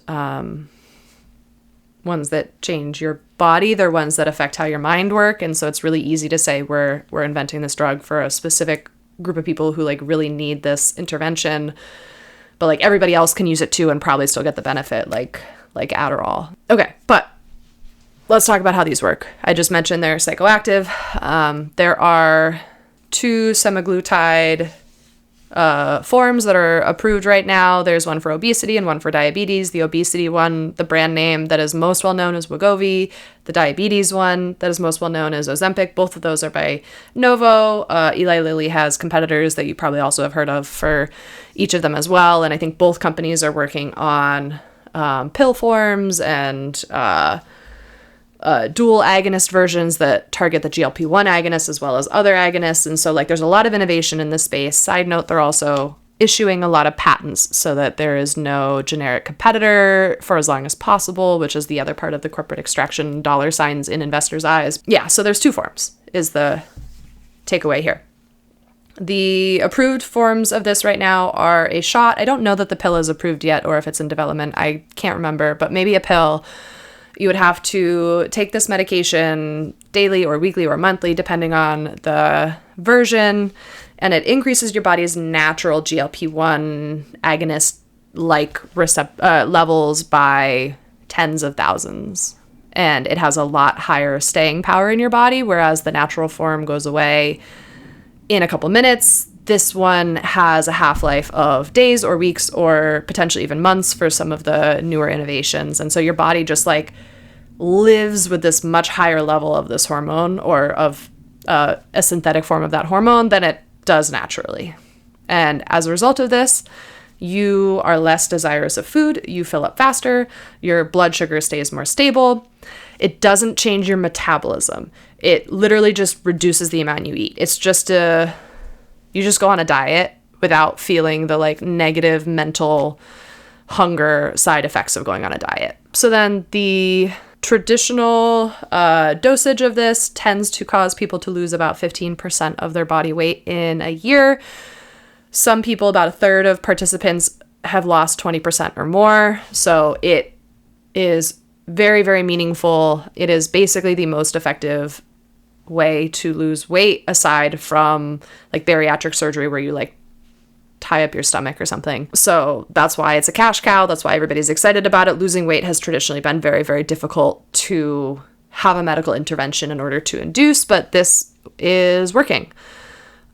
ones that change your body. They're ones that affect how your mind work. And so it's really easy to say we're inventing this drug for a specific group of people who like really need this intervention, but like everybody else can use it too and probably still get the benefit, like Adderall. Okay, but let's talk about how these work. I just mentioned they're psychoactive. There are 2 semaglutide forms that are approved right now. There's one for obesity and one for diabetes. The obesity one, the brand name that is most well known is Wegovy. The diabetes one that is most well known is Ozempic. Both of those are by Novo. Eli Lilly has competitors that you probably also have heard of for each of them as well. And I think both companies are working on pill forms and dual agonist versions that target the GLP-1 agonists as well as other agonists. And so like, there's a lot of innovation in this space. Side note, they're also issuing a lot of patents so that there is no generic competitor for as long as possible, which is the other part of the corporate extraction dollar signs in investors' eyes. Yeah, so there's 2 forms is the takeaway here. The approved forms of this right now are a shot. I don't know that the pill is approved yet or if it's in development. I can't remember, but maybe a pill. You would have to take this medication daily or weekly or monthly, depending on the version, and it increases your body's natural GLP-1 agonist-like levels by tens of thousands. And it has a lot higher staying power in your body, whereas the natural form goes away in a couple minutes. This one has a half-life of days or weeks or potentially even months for some of the newer innovations. And so your body just like lives with this much higher level of this hormone or of a synthetic form of that hormone than it does naturally. And as a result of this, you are less desirous of food, you fill up faster, your blood sugar stays more stable. It doesn't change your metabolism. It literally just reduces the amount you eat. It's just you just go on a diet without feeling the like negative mental hunger side effects of going on a diet. So then the traditional dosage of this tends to cause people to lose about 15% of their body weight in a year. Some people, about a third of participants, have lost 20% or more. So it is very, very meaningful. It is basically the most effective way to lose weight aside from like bariatric surgery where you like tie up your stomach or something. So that's why it's a cash cow. That's why everybody's excited about it. Losing weight has traditionally been very, very difficult to have a medical intervention in order to induce, but this is working.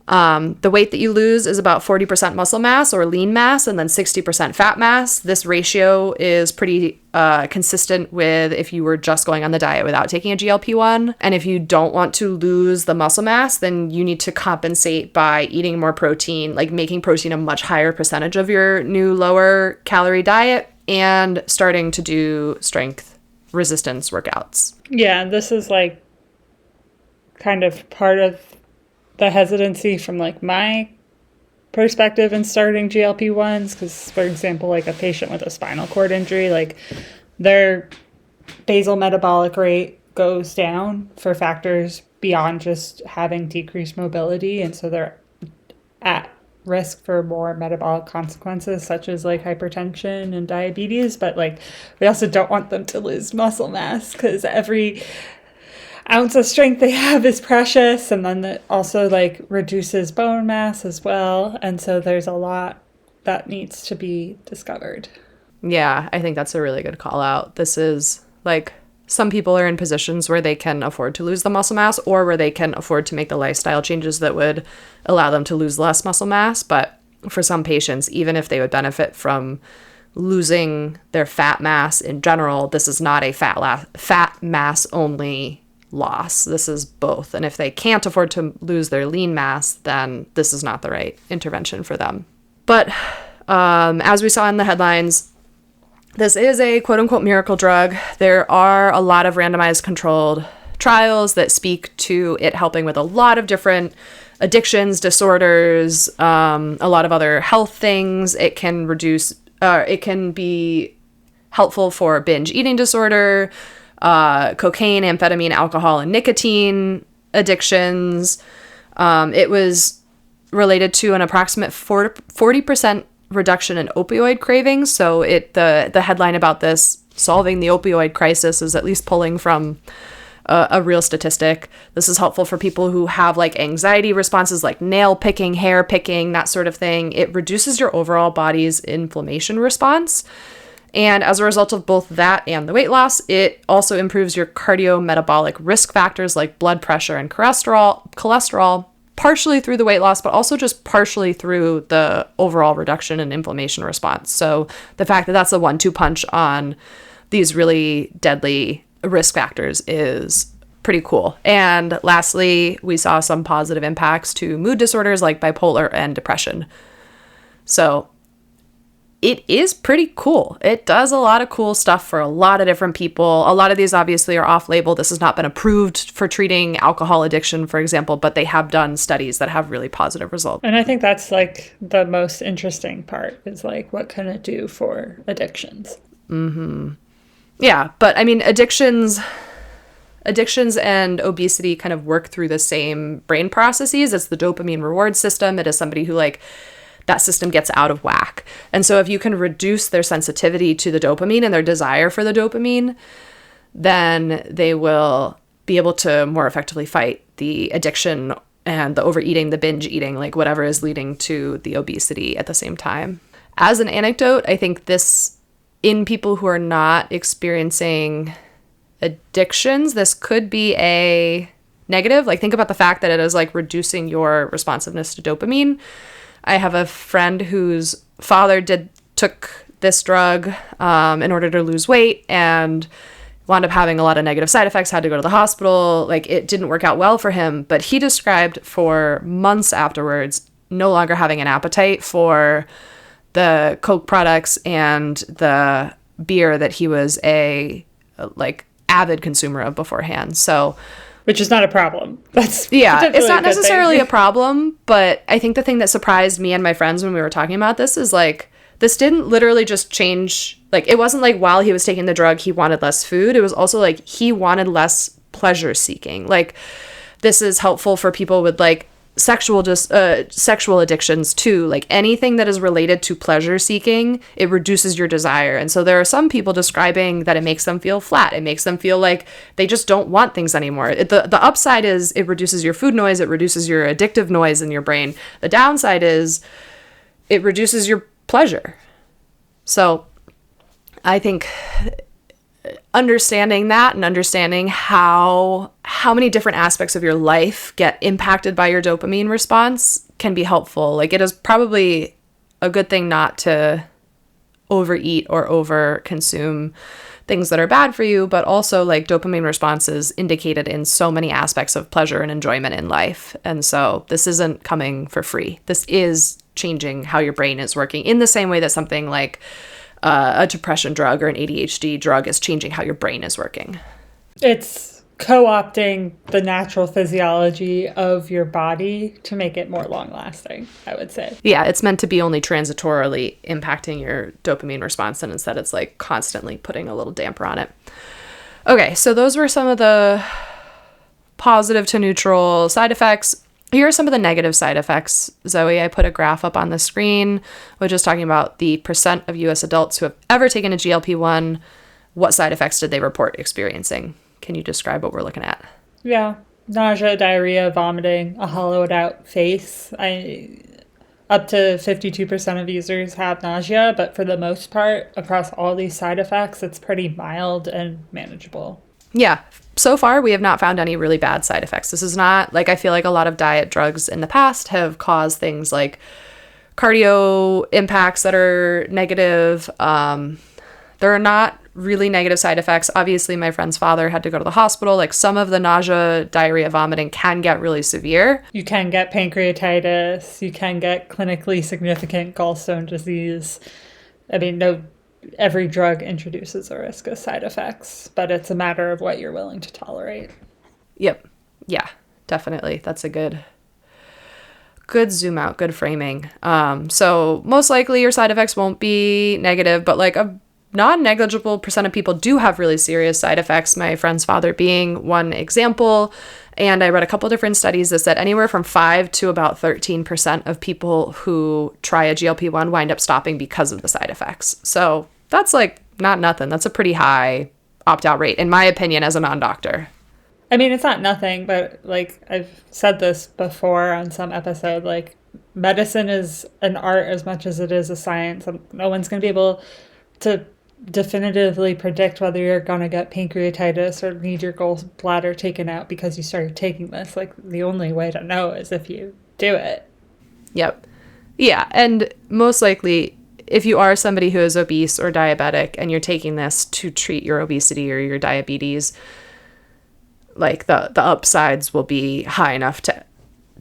The weight that you lose is about 40% muscle mass or lean mass and then 60% fat mass. This ratio is pretty consistent with if you were just going on the diet without taking a GLP-1. And if you don't want to lose the muscle mass, then you need to compensate by eating more protein, like making protein a much higher percentage of your new lower calorie diet and starting to do strength resistance workouts. Yeah, this is like kind of part of the hesitancy from like my perspective in starting GLP-1s, because for example, like a patient with a spinal cord injury, like their basal metabolic rate goes down for factors beyond just having decreased mobility, and so they're at risk for more metabolic consequences such as like hypertension and diabetes. But like we also don't want them to lose muscle mass, because every ounce of strength they have is precious, and then that also like reduces bone mass as well, and so there's a lot that needs to be discovered. Yeah, I think that's a really good call out. This is like some people are in positions where they can afford to lose the muscle mass or where they can afford to make the lifestyle changes that would allow them to lose less muscle mass, but for some patients, even if they would benefit from losing their fat mass in general, this is not a fat mass only loss. This is both. And if they can't afford to lose their lean mass, then this is not the right intervention for them. But as we saw in the headlines, this is a quote unquote miracle drug. There are a lot of randomized controlled trials that speak to it helping with a lot of different addictions, disorders, a lot of other health things. It can be helpful for binge eating disorder, cocaine, amphetamine, alcohol, and nicotine addictions. It was related to an approximate 40% reduction in opioid cravings. So the headline about this, solving the opioid crisis, is at least pulling from a real statistic. This is helpful for people who have like anxiety responses like nail picking, hair picking, that sort of thing. It reduces your overall body's inflammation response. And as a result of both that and the weight loss, it also improves your cardiometabolic risk factors like blood pressure and cholesterol, partially through the weight loss, but also just partially through the overall reduction in inflammation response. So the fact that that's a 1-2 punch on these really deadly risk factors is pretty cool. And lastly, we saw some positive impacts to mood disorders like bipolar and depression. So it is pretty cool. It does a lot of cool stuff for a lot of different people. A lot of these obviously are off-label. This has not been approved for treating alcohol addiction, for example, but they have done studies that have really positive results. And I think that's like the most interesting part, is like, what can it do for addictions? Mm-hmm. Yeah, but I mean, addictions and obesity kind of work through the same brain processes. It's the dopamine reward system. It is somebody who like that system gets out of whack. And so if you can reduce their sensitivity to the dopamine and their desire for the dopamine, then they will be able to more effectively fight the addiction and the overeating, the binge eating, like whatever is leading to the obesity at the same time. As an anecdote, I think this, in people who are not experiencing addictions, this could be a negative. Like think about the fact that it is like reducing your responsiveness to dopamine. I have a friend whose father took this drug in order to lose weight and wound up having a lot of negative side effects, had to go to the hospital. Like it didn't work out well for him, but he described for months afterwards no longer having an appetite for the Coke products and the beer that he was a like avid consumer of beforehand. So which is not a problem. That's it's not necessarily a problem, but I think the thing that surprised me and my friends when we were talking about this is like, this didn't literally just change. Like, it wasn't like while he was taking the drug, he wanted less food. It was also like he wanted less pleasure seeking. Like, this is helpful for people with like sexual addictions too. Like anything that is related to pleasure seeking, it reduces your desire. And so there are some people describing that it makes them feel flat. It makes them feel like they just don't want things anymore. The upside is it reduces your food noise. It reduces your addictive noise in your brain. The downside is it reduces your pleasure. So I think understanding that and understanding how many different aspects of your life get impacted by your dopamine response can be helpful. Like, it is probably a good thing not to overeat or over consume things that are bad for you, but also like dopamine response is indicated in so many aspects of pleasure and enjoyment in life. And so this isn't coming for free. This is changing how your brain is working in the same way that something like a depression drug or an ADHD drug is changing how your brain is working. It's co-opting the natural physiology of your body to make it more long-lasting, I would say. Yeah, it's meant to be only transitorily impacting your dopamine response, and instead it's like constantly putting a little damper on it. Okay, so those were some of the positive to neutral side effects. Here are some of the negative side effects. Zoe, I put a graph up on the screen, which is talking about the percent of US adults who have ever taken a GLP-1. What side effects did they report experiencing? Can you describe what we're looking at? Yeah. Nausea, diarrhea, vomiting, a hollowed out face. Up to 52% of users have nausea, but for the most part, across all these side effects, it's pretty mild and manageable. Yeah. So far, we have not found any really bad side effects. This is not like, I feel like a lot of diet drugs in the past have caused things like cardio impacts that are negative. There are not really negative side effects. Obviously, my friend's father had to go to the hospital. Like, some of the nausea, diarrhea, vomiting can get really severe. You can get pancreatitis. You can get clinically significant gallstone disease. I mean, every drug introduces a risk of side effects, but it's a matter of what you're willing to tolerate. Yep. Yeah, definitely. That's a good zoom out, good framing. So most likely your side effects won't be negative, but like a non-negligible percent of people do have really serious side effects, my friend's father being one example. And I read a couple different studies that said anywhere from 5 to about 13% of people who try a GLP-1 wind up stopping because of the side effects. So that's like not nothing. That's a pretty high opt-out rate, in my opinion, as a non-doctor. I mean, it's not nothing, but like I've said this before on some episode, like medicine is an art as much as it is a science. No one's going to be able to definitively predict whether you're going to get pancreatitis or need your gallbladder taken out because you started taking this. Like, the only way to know is if you do it. Yep. Yeah. And most likely, if you are somebody who is obese or diabetic and you're taking this to treat your obesity or your diabetes, like the upsides will be high enough to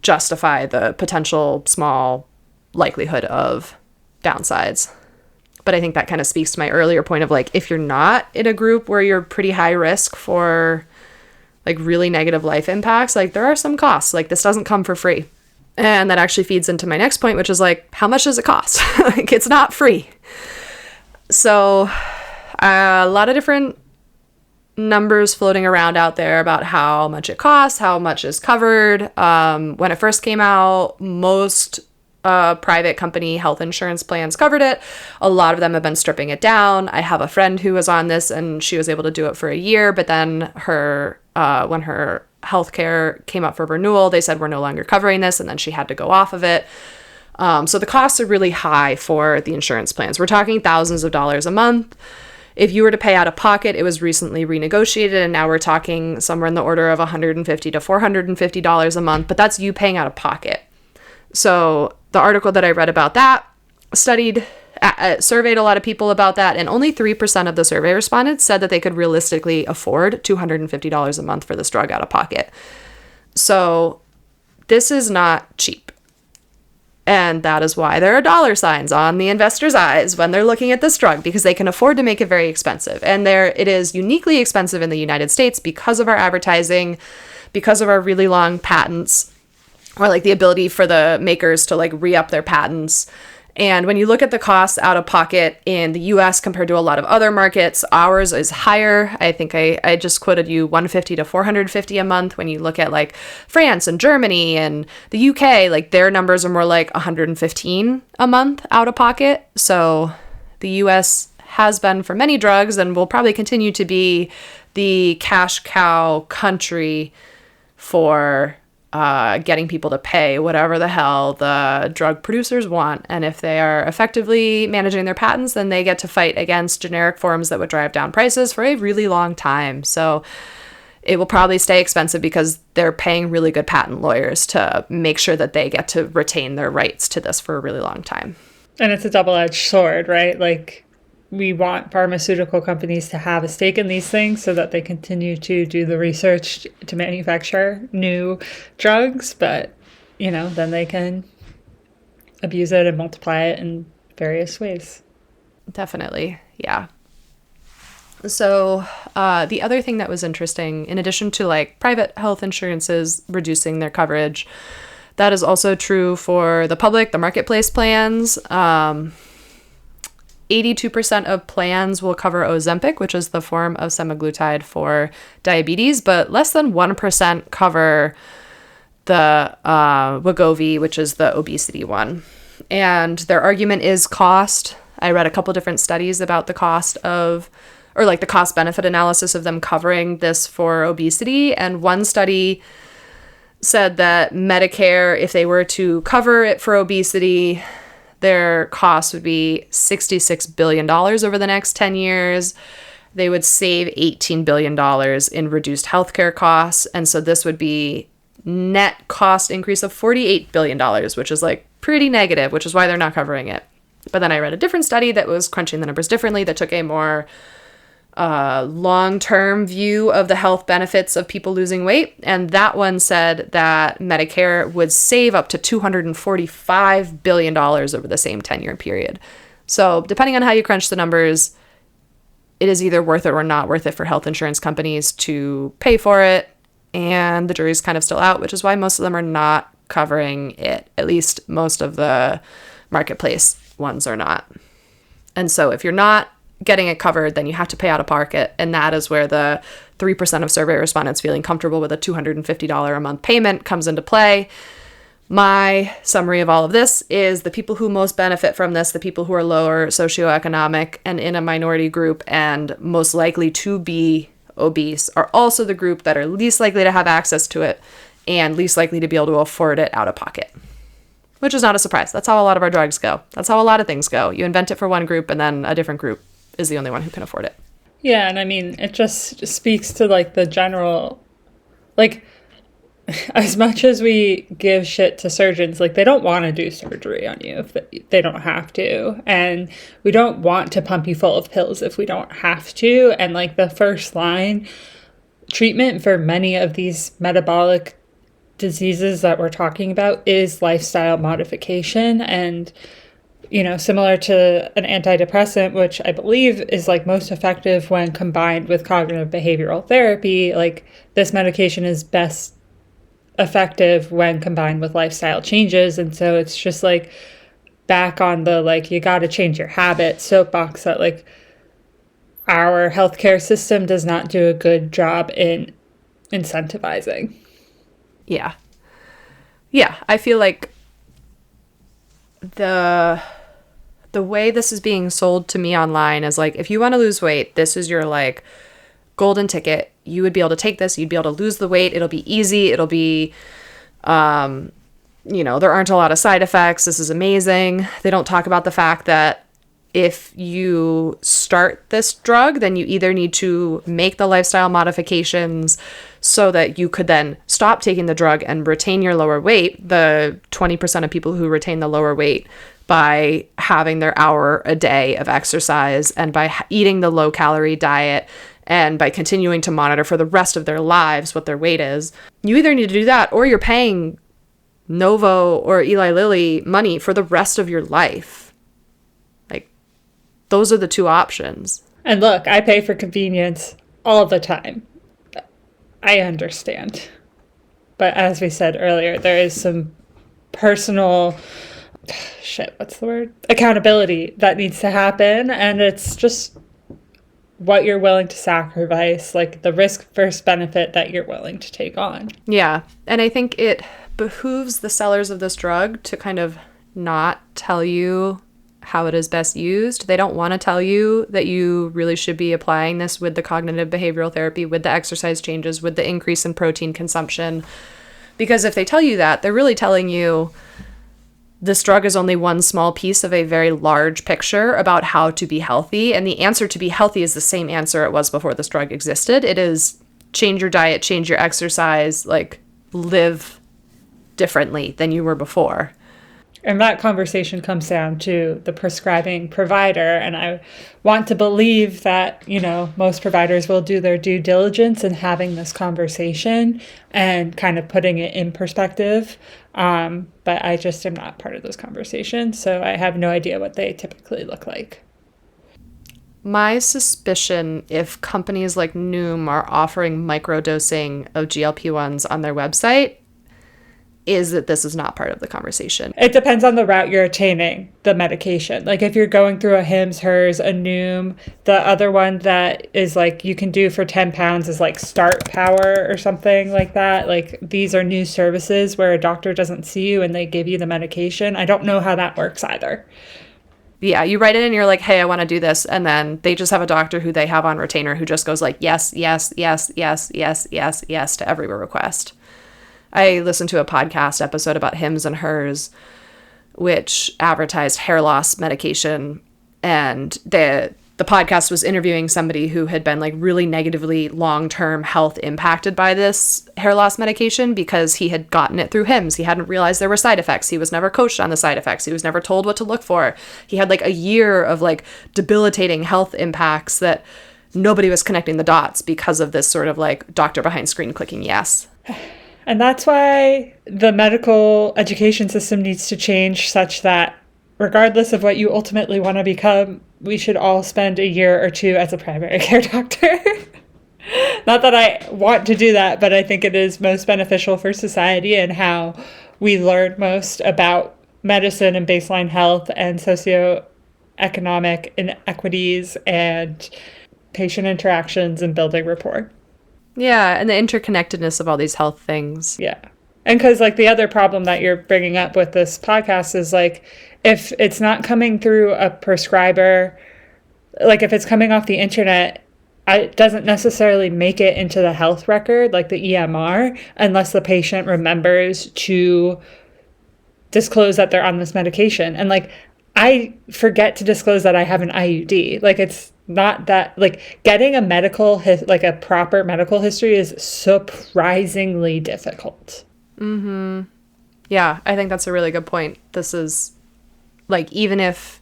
justify the potential small likelihood of downsides. But I think that kind of speaks to my earlier point of like, if you're not in a group where you're pretty high risk for like really negative life impacts, like there are some costs. Like, this doesn't come for free. And that actually feeds into my next point, which is like, how much does it cost? Like, it's not free. So a lot of different numbers floating around out there about how much it costs, how much is covered. When it first came out, most private company health insurance plans covered it. A lot of them have been stripping it down. I have a friend who was on this and she was able to do it for a year, but then when her healthcare came up for renewal, they said, we're no longer covering this, and then she had to go off of it. So the costs are really high for the insurance plans. We're talking thousands of dollars a month. If you were to pay out of pocket, it was recently renegotiated, and now we're talking somewhere in the order of $150 to $450 a month, but that's you paying out of pocket. So the article that I read about that surveyed a lot of people about that, and only 3% of the survey respondents said that they could realistically afford $250 a month for this drug out of pocket. So this is not cheap. And that is why there are dollar signs on the investor's eyes when they're looking at this drug, because they can afford to make it very expensive. And it is uniquely expensive in the United States because of our advertising, because of our really long patents, or like the ability for the makers to like re-up their patents. And when you look at the costs out of pocket in the US compared to a lot of other markets, ours is higher. I think I just quoted you $150 to $450 a month. When you look at like France and Germany and the UK, like their numbers are more like $115 a month out of pocket. So the US has been for many drugs and will probably continue to be the cash cow country for getting people to pay whatever the hell the drug producers want. And if they are effectively managing their patents, then they get to fight against generic forms that would drive down prices for a really long time. So it will probably stay expensive because they're paying really good patent lawyers to make sure that they get to retain their rights to this for a really long time. And it's a double-edged sword, right? Like, we want pharmaceutical companies to have a stake in these things so that they continue to do the research to manufacture new drugs, but, you know, then they can abuse it and multiply it in various ways. Definitely, yeah. So the other thing that was interesting, in addition to like private health insurances reducing their coverage, that is also true for the public, the marketplace plans. 82% of plans will cover Ozempic, which is the form of semaglutide for diabetes, but less than 1% cover the Wegovy, which is the obesity one. And their argument is cost. I read a couple different studies about the cost of, or like the cost benefit analysis of them covering this for obesity. And one study said that Medicare, if they were to cover it for obesity, their cost would be $66 billion over the next 10 years. They would save $18 billion in reduced healthcare costs. And so this would be net cost increase of $48 billion, which is like pretty negative, which is why they're not covering it. But then I read a different study that was crunching the numbers differently, that took a more long-term view of the health benefits of people losing weight. And that one said that Medicare would save up to $245 billion over the same 10-year period. So depending on how you crunch the numbers, it is either worth it or not worth it for health insurance companies to pay for it. And the jury's kind of still out, which is why most of them are not covering it. At least most of the marketplace ones are not. And so if you're not getting it covered, then you have to pay out of pocket. And that is where the 3% of survey respondents feeling comfortable with a $250 a month payment comes into play. My summary of all of this is the people who most benefit from this, the people who are lower socioeconomic and in a minority group and most likely to be obese, are also the group that are least likely to have access to it and least likely to be able to afford it out of pocket. Which is not a surprise. That's how a lot of our drugs go. That's how a lot of things go. You invent it for one group and then a different group is the only one who can afford it. Yeah, and I mean, it just speaks to like the general, like, as much as we give shit to surgeons, like, they don't want to do surgery on you if they don't have to. And we don't want to pump you full of pills if we don't have to. And like, the first line treatment for many of these metabolic diseases that we're talking about is lifestyle modification. And you know, similar to an antidepressant, which I believe is like most effective when combined with cognitive behavioral therapy, like this medication is best effective when combined with lifestyle changes. And so it's just like back on the, like, you got to change your habit soapbox that like our healthcare system does not do a good job in incentivizing. Yeah. Yeah, I feel like the way this is being sold to me online is like, if you want to lose weight, this is your like golden ticket. You would be able to take this, you'd be able to lose the weight, it'll be easy, it'll be you know, there aren't a lot of side effects, this is amazing. They don't talk about the fact that if you start this drug, then you either need to make the lifestyle modifications so that you could then stop taking the drug and retain your lower weight, the 20% of people who retain the lower weight by having their hour a day of exercise and by eating the low-calorie diet and by continuing to monitor for the rest of their lives what their weight is. You either need to do that or you're paying Novo or Eli Lilly money for the rest of your life. Those are the two options. And look, I pay for convenience all the time. I understand. But as we said earlier, there is some personal, accountability that needs to happen. And it's just what you're willing to sacrifice, like the risk versus benefit that you're willing to take on. Yeah. And I think it behooves the sellers of this drug to kind of not tell you how it is best used. They don't want to tell you that you really should be applying this with the cognitive behavioral therapy, with the exercise changes, with the increase in protein consumption. Because if they tell you that, they're really telling you this drug is only one small piece of a very large picture about how to be healthy. And the answer to be healthy is the same answer it was before this drug existed. It is change your diet, change your exercise, like live differently than you were before. And that conversation comes down to the prescribing provider. And I want to believe that, you know, most providers will do their due diligence in having this conversation and kind of putting it in perspective. But I just am not part of those conversations. So I have no idea what they typically look like. My suspicion, if companies like Noom are offering microdosing of GLP-1s on their website, is that this is not part of the conversation. It depends on the route you're attaining the medication. Like if you're going through a Hims, Hers, a Noom, the other one that is like you can do for 10 pounds is like Start Power or something like that. Like these are new services where a doctor doesn't see you and they give you the medication. I don't know how that works either. Yeah, you write it and you're like, hey, I want to do this. And then they just have a doctor who they have on retainer who just goes like, yes, yes, yes, yes, yes, yes, yes to every request. I listened to a podcast episode about Hims and Hers, which advertised hair loss medication. And the podcast was interviewing somebody who had been like really negatively long-term health impacted by this hair loss medication because he had gotten it through Hims. He hadn't realized there were side effects. He was never coached on the side effects. He was never told what to look for. He had like a year of like debilitating health impacts that nobody was connecting the dots because of this sort of like doctor behind screen clicking yes. And that's why the medical education system needs to change such that regardless of what you ultimately want to become, we should all spend a year or two as a primary care doctor. Not that I want to do that, but I think it is most beneficial for society and how we learn most about medicine and baseline health and socioeconomic inequities and patient interactions and building rapport. Yeah, and the interconnectedness of all these health things. Yeah. And because, like, the other problem that you're bringing up with this podcast is, like, if it's not coming through a prescriber, like, if it's coming off the internet, it doesn't necessarily make it into the health record, like the EMR, unless the patient remembers to disclose that they're on this medication. And, like, I forget to disclose that I have an IUD. Like, it's not that, like, getting a a proper medical history is surprisingly difficult. Mm-hmm. Yeah, I think that's a really good point. This is, like, even if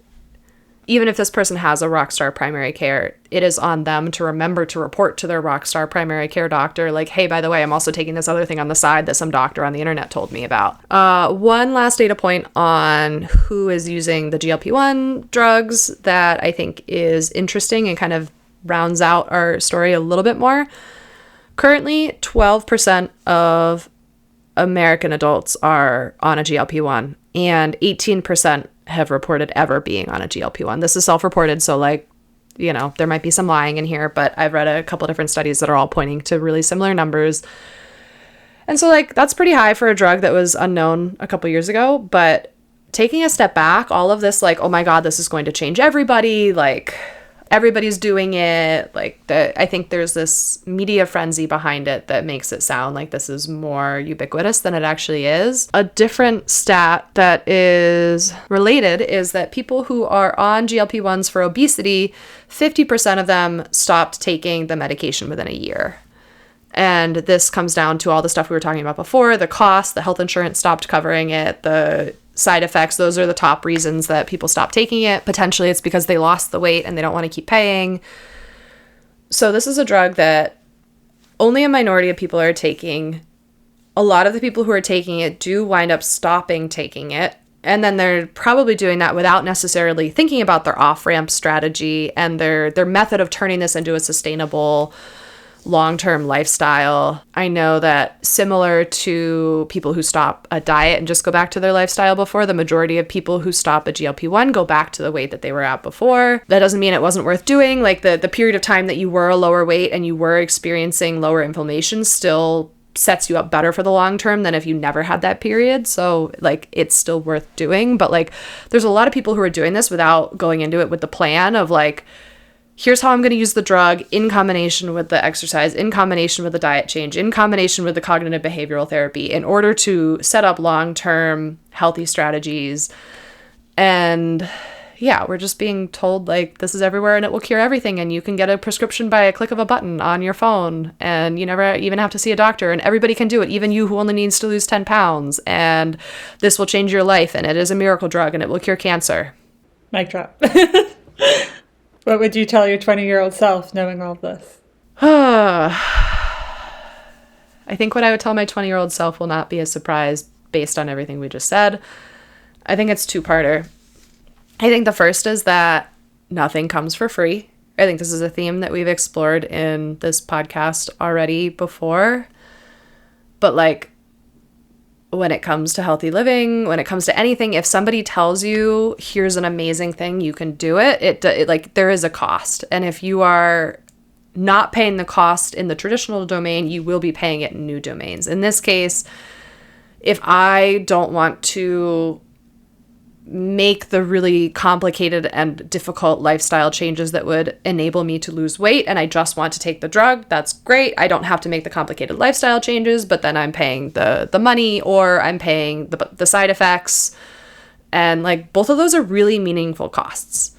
this person has a rockstar primary care, it is on them to remember to report to their rockstar primary care doctor, like, hey, by the way, I'm also taking this other thing on the side that some doctor on the internet told me about. One last data point on who is using the GLP-1 drugs that I think is interesting and kind of rounds out our story a little bit more. Currently, 12% of American adults are on a GLP-1, and 18% have reported ever being on a GLP-1. This is self-reported, so, like, you know, there might be some lying in here, but I've read a couple different studies that are all pointing to really similar numbers. And so, like, that's pretty high for a drug that was unknown a couple years ago. But taking a step back, all of this, like, oh my God, this is going to change everybody, like, everybody's doing it, like, I think there's this media frenzy behind it that makes it sound like this is more ubiquitous than it actually is. A different stat that is related is that people who are on GLP-1s for obesity, 50% of them stopped taking the medication within a year. And this comes down to all the stuff we were talking about before, the cost, the health insurance stopped covering it, the side effects. Those are the top reasons that people stop taking it. Potentially it's because they lost the weight and they don't want to keep paying. So this is a drug that only a minority of people are taking. A lot of the people who are taking it do wind up stopping taking it. And then they're probably doing that without necessarily thinking about their off-ramp strategy and their method of turning this into a sustainable long-term lifestyle. I know that similar to people who stop a diet and just go back to their lifestyle before, the majority of people who stop a GLP-1 go back to the weight that they were at before. That doesn't mean it wasn't worth doing. Like the period of time that you were a lower weight and you were experiencing lower inflammation still sets you up better for the long term than if you never had that period. So, like, it's still worth doing. But, like, there's a lot of people who are doing this without going into it with the plan of, like, here's how I'm going to use the drug in combination with the exercise, in combination with the diet change, in combination with the cognitive behavioral therapy in order to set up long-term healthy strategies. And yeah, we're just being told like this is everywhere and it will cure everything. And you can get a prescription by a click of a button on your phone and you never even have to see a doctor and everybody can do it. Even you who only needs to lose 10 pounds and this will change your life. And it is a miracle drug and it will cure cancer. Mic drop. What would you tell your 20-year-old self knowing all this? I think what I would tell my 20-year-old self will not be a surprise based on everything we just said. I think it's two-parter. I think the first is that nothing comes for free. I think this is a theme that we've explored in this podcast already before. But like, when it comes to healthy living, when it comes to anything, if somebody tells you, here's an amazing thing, you can do it, like there is a cost. And if you are not paying the cost in the traditional domain, you will be paying it in new domains. In this case, if I don't want to make the really complicated and difficult lifestyle changes that would enable me to lose weight and I just want to take the drug, that's great. I don't have to make the complicated lifestyle changes, but then I'm paying the money or I'm paying the side effects. And like both of those are really meaningful costs.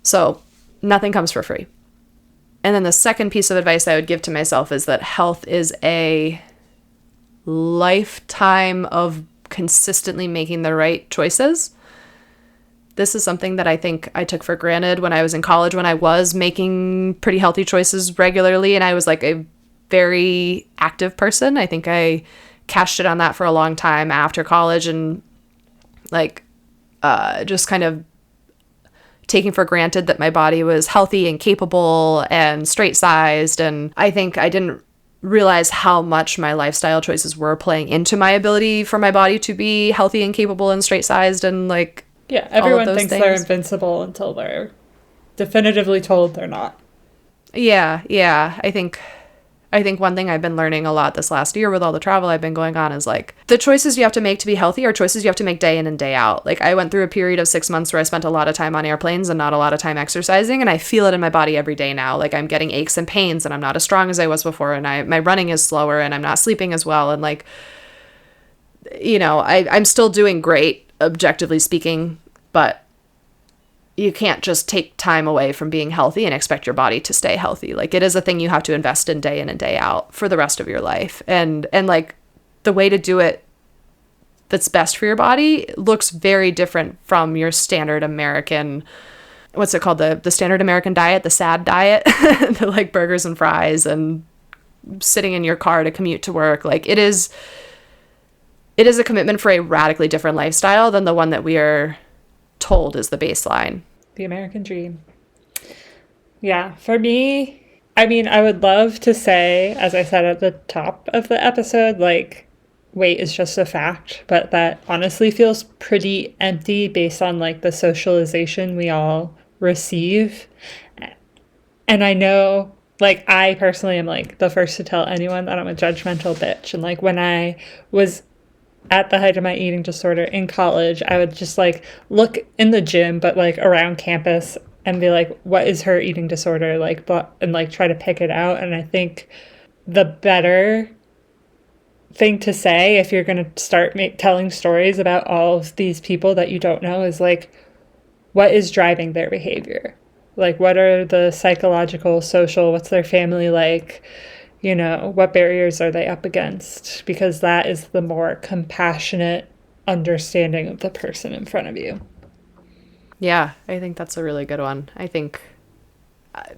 So nothing comes for free. And then the second piece of advice I would give to myself is that health is a lifetime of consistently making the right choices. This is something that I think I took for granted when I was in college, when I was making pretty healthy choices regularly. And I was like a very active person. I think I cashed it on that for a long time after college and like just kind of taking for granted that my body was healthy and capable and straight-sized. And I think I didn't realize how much my lifestyle choices were playing into my ability for my body to be healthy and capable and straight-sized and like, yeah, everyone thinks they're invincible until they're definitively told they're not. Yeah. I think one thing I've been learning a lot this last year with all the travel I've been going on is like the choices you have to make to be healthy are choices you have to make day in and day out. Like I went through a period of 6 months where I spent a lot of time on airplanes and not a lot of time exercising, and I feel it in my body every day now. Like I'm getting aches and pains and I'm not as strong as I was before, and my running is slower and I'm not sleeping as well, and like, you know, I'm still doing great objectively speaking, but you can't just take time away from being healthy and expect your body to stay healthy. Like it is a thing you have to invest in and day out for the rest of your life. And like the way to do it that's best for your body looks very different from your standard American, what's it called? The standard American diet, the SAD diet, the like burgers and fries and sitting in your car to commute to work. Like it is a commitment for a radically different lifestyle than the one that we are told is the baseline. The American dream. Yeah, for me, I mean, I would love to say, as I said at the top of the episode, like weight is just a fact, but that honestly feels pretty empty based on like the socialization we all receive. And I know, like, I personally am like the first to tell anyone that I'm a judgmental bitch. And like when I was at the height of my eating disorder in college, I would just like look in the gym, but like around campus and be like, what is her eating disorder? Like, but, and like try to pick it out. And I think the better thing to say if you're going to start telling stories about all of these people that you don't know is like, what is driving their behavior? Like, what are the psychological, social, what's their family like? You know, what barriers are they up against? Because that is the more compassionate understanding of the person in front of you. Yeah, I think that's a really good one. I think,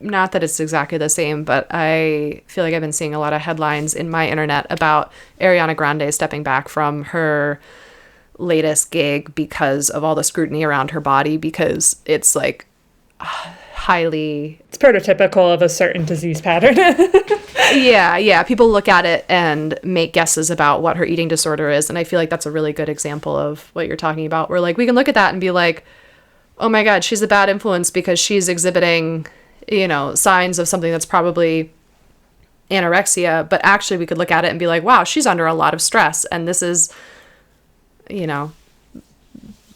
not that it's exactly the same, but I feel like I've been seeing a lot of headlines in my internet about Ariana Grande stepping back from her latest gig because of all the scrutiny around her body, because it's like it's prototypical of a certain disease pattern. Yeah. People look at it and make guesses about what her eating disorder is. And I feel like that's a really good example of what you're talking about, where like we can look at that and be like, oh my God, she's a bad influence because she's exhibiting, you know, signs of something that's probably anorexia. But actually we could look at it and be like, wow, she's under a lot of stress. And this is, you know,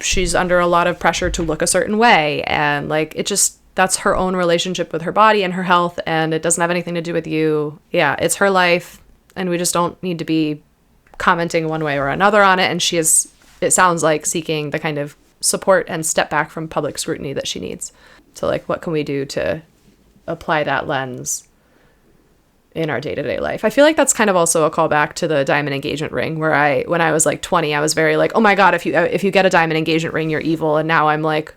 she's under a lot of pressure to look a certain way, and like it just, that's her own relationship with her body and her health, and it doesn't have anything to do with you. Yeah, it's her life, and we just don't need to be commenting one way or another on it. And she is, it sounds like, seeking the kind of support and step back from public scrutiny that she needs. So like, what can we do to apply that lens in our day-to-day life? I feel like that's kind of also a callback to the diamond engagement ring, where when I was like 20, I was very like, oh my God, if you get a diamond engagement ring, you're evil. And now I'm like,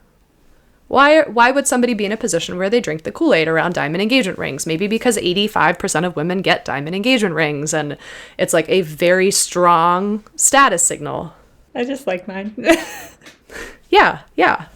why would somebody be in a position where they drink the Kool-Aid around diamond engagement rings? Maybe because 85% of women get diamond engagement rings, and it's like a very strong status signal. I just like mine. Yeah.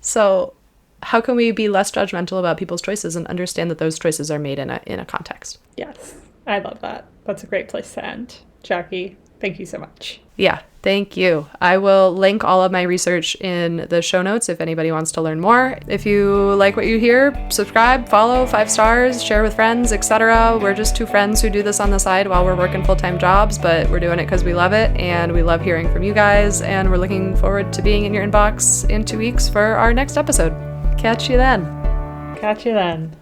So how can we be less judgmental about people's choices and understand that those choices are made in a context? Yes, I love that. That's a great place to end. Jackie, thank you so much. Yeah, thank you. I will link all of my research in the show notes if anybody wants to learn more. If you like what you hear, subscribe, follow, 5 stars, share with friends, etc. We're just 2 friends who do this on the side while we're working full-time jobs, but we're doing it because we love it, and we love hearing from you guys, and we're looking forward to being in your inbox in 2 weeks for our next episode. Catch you then.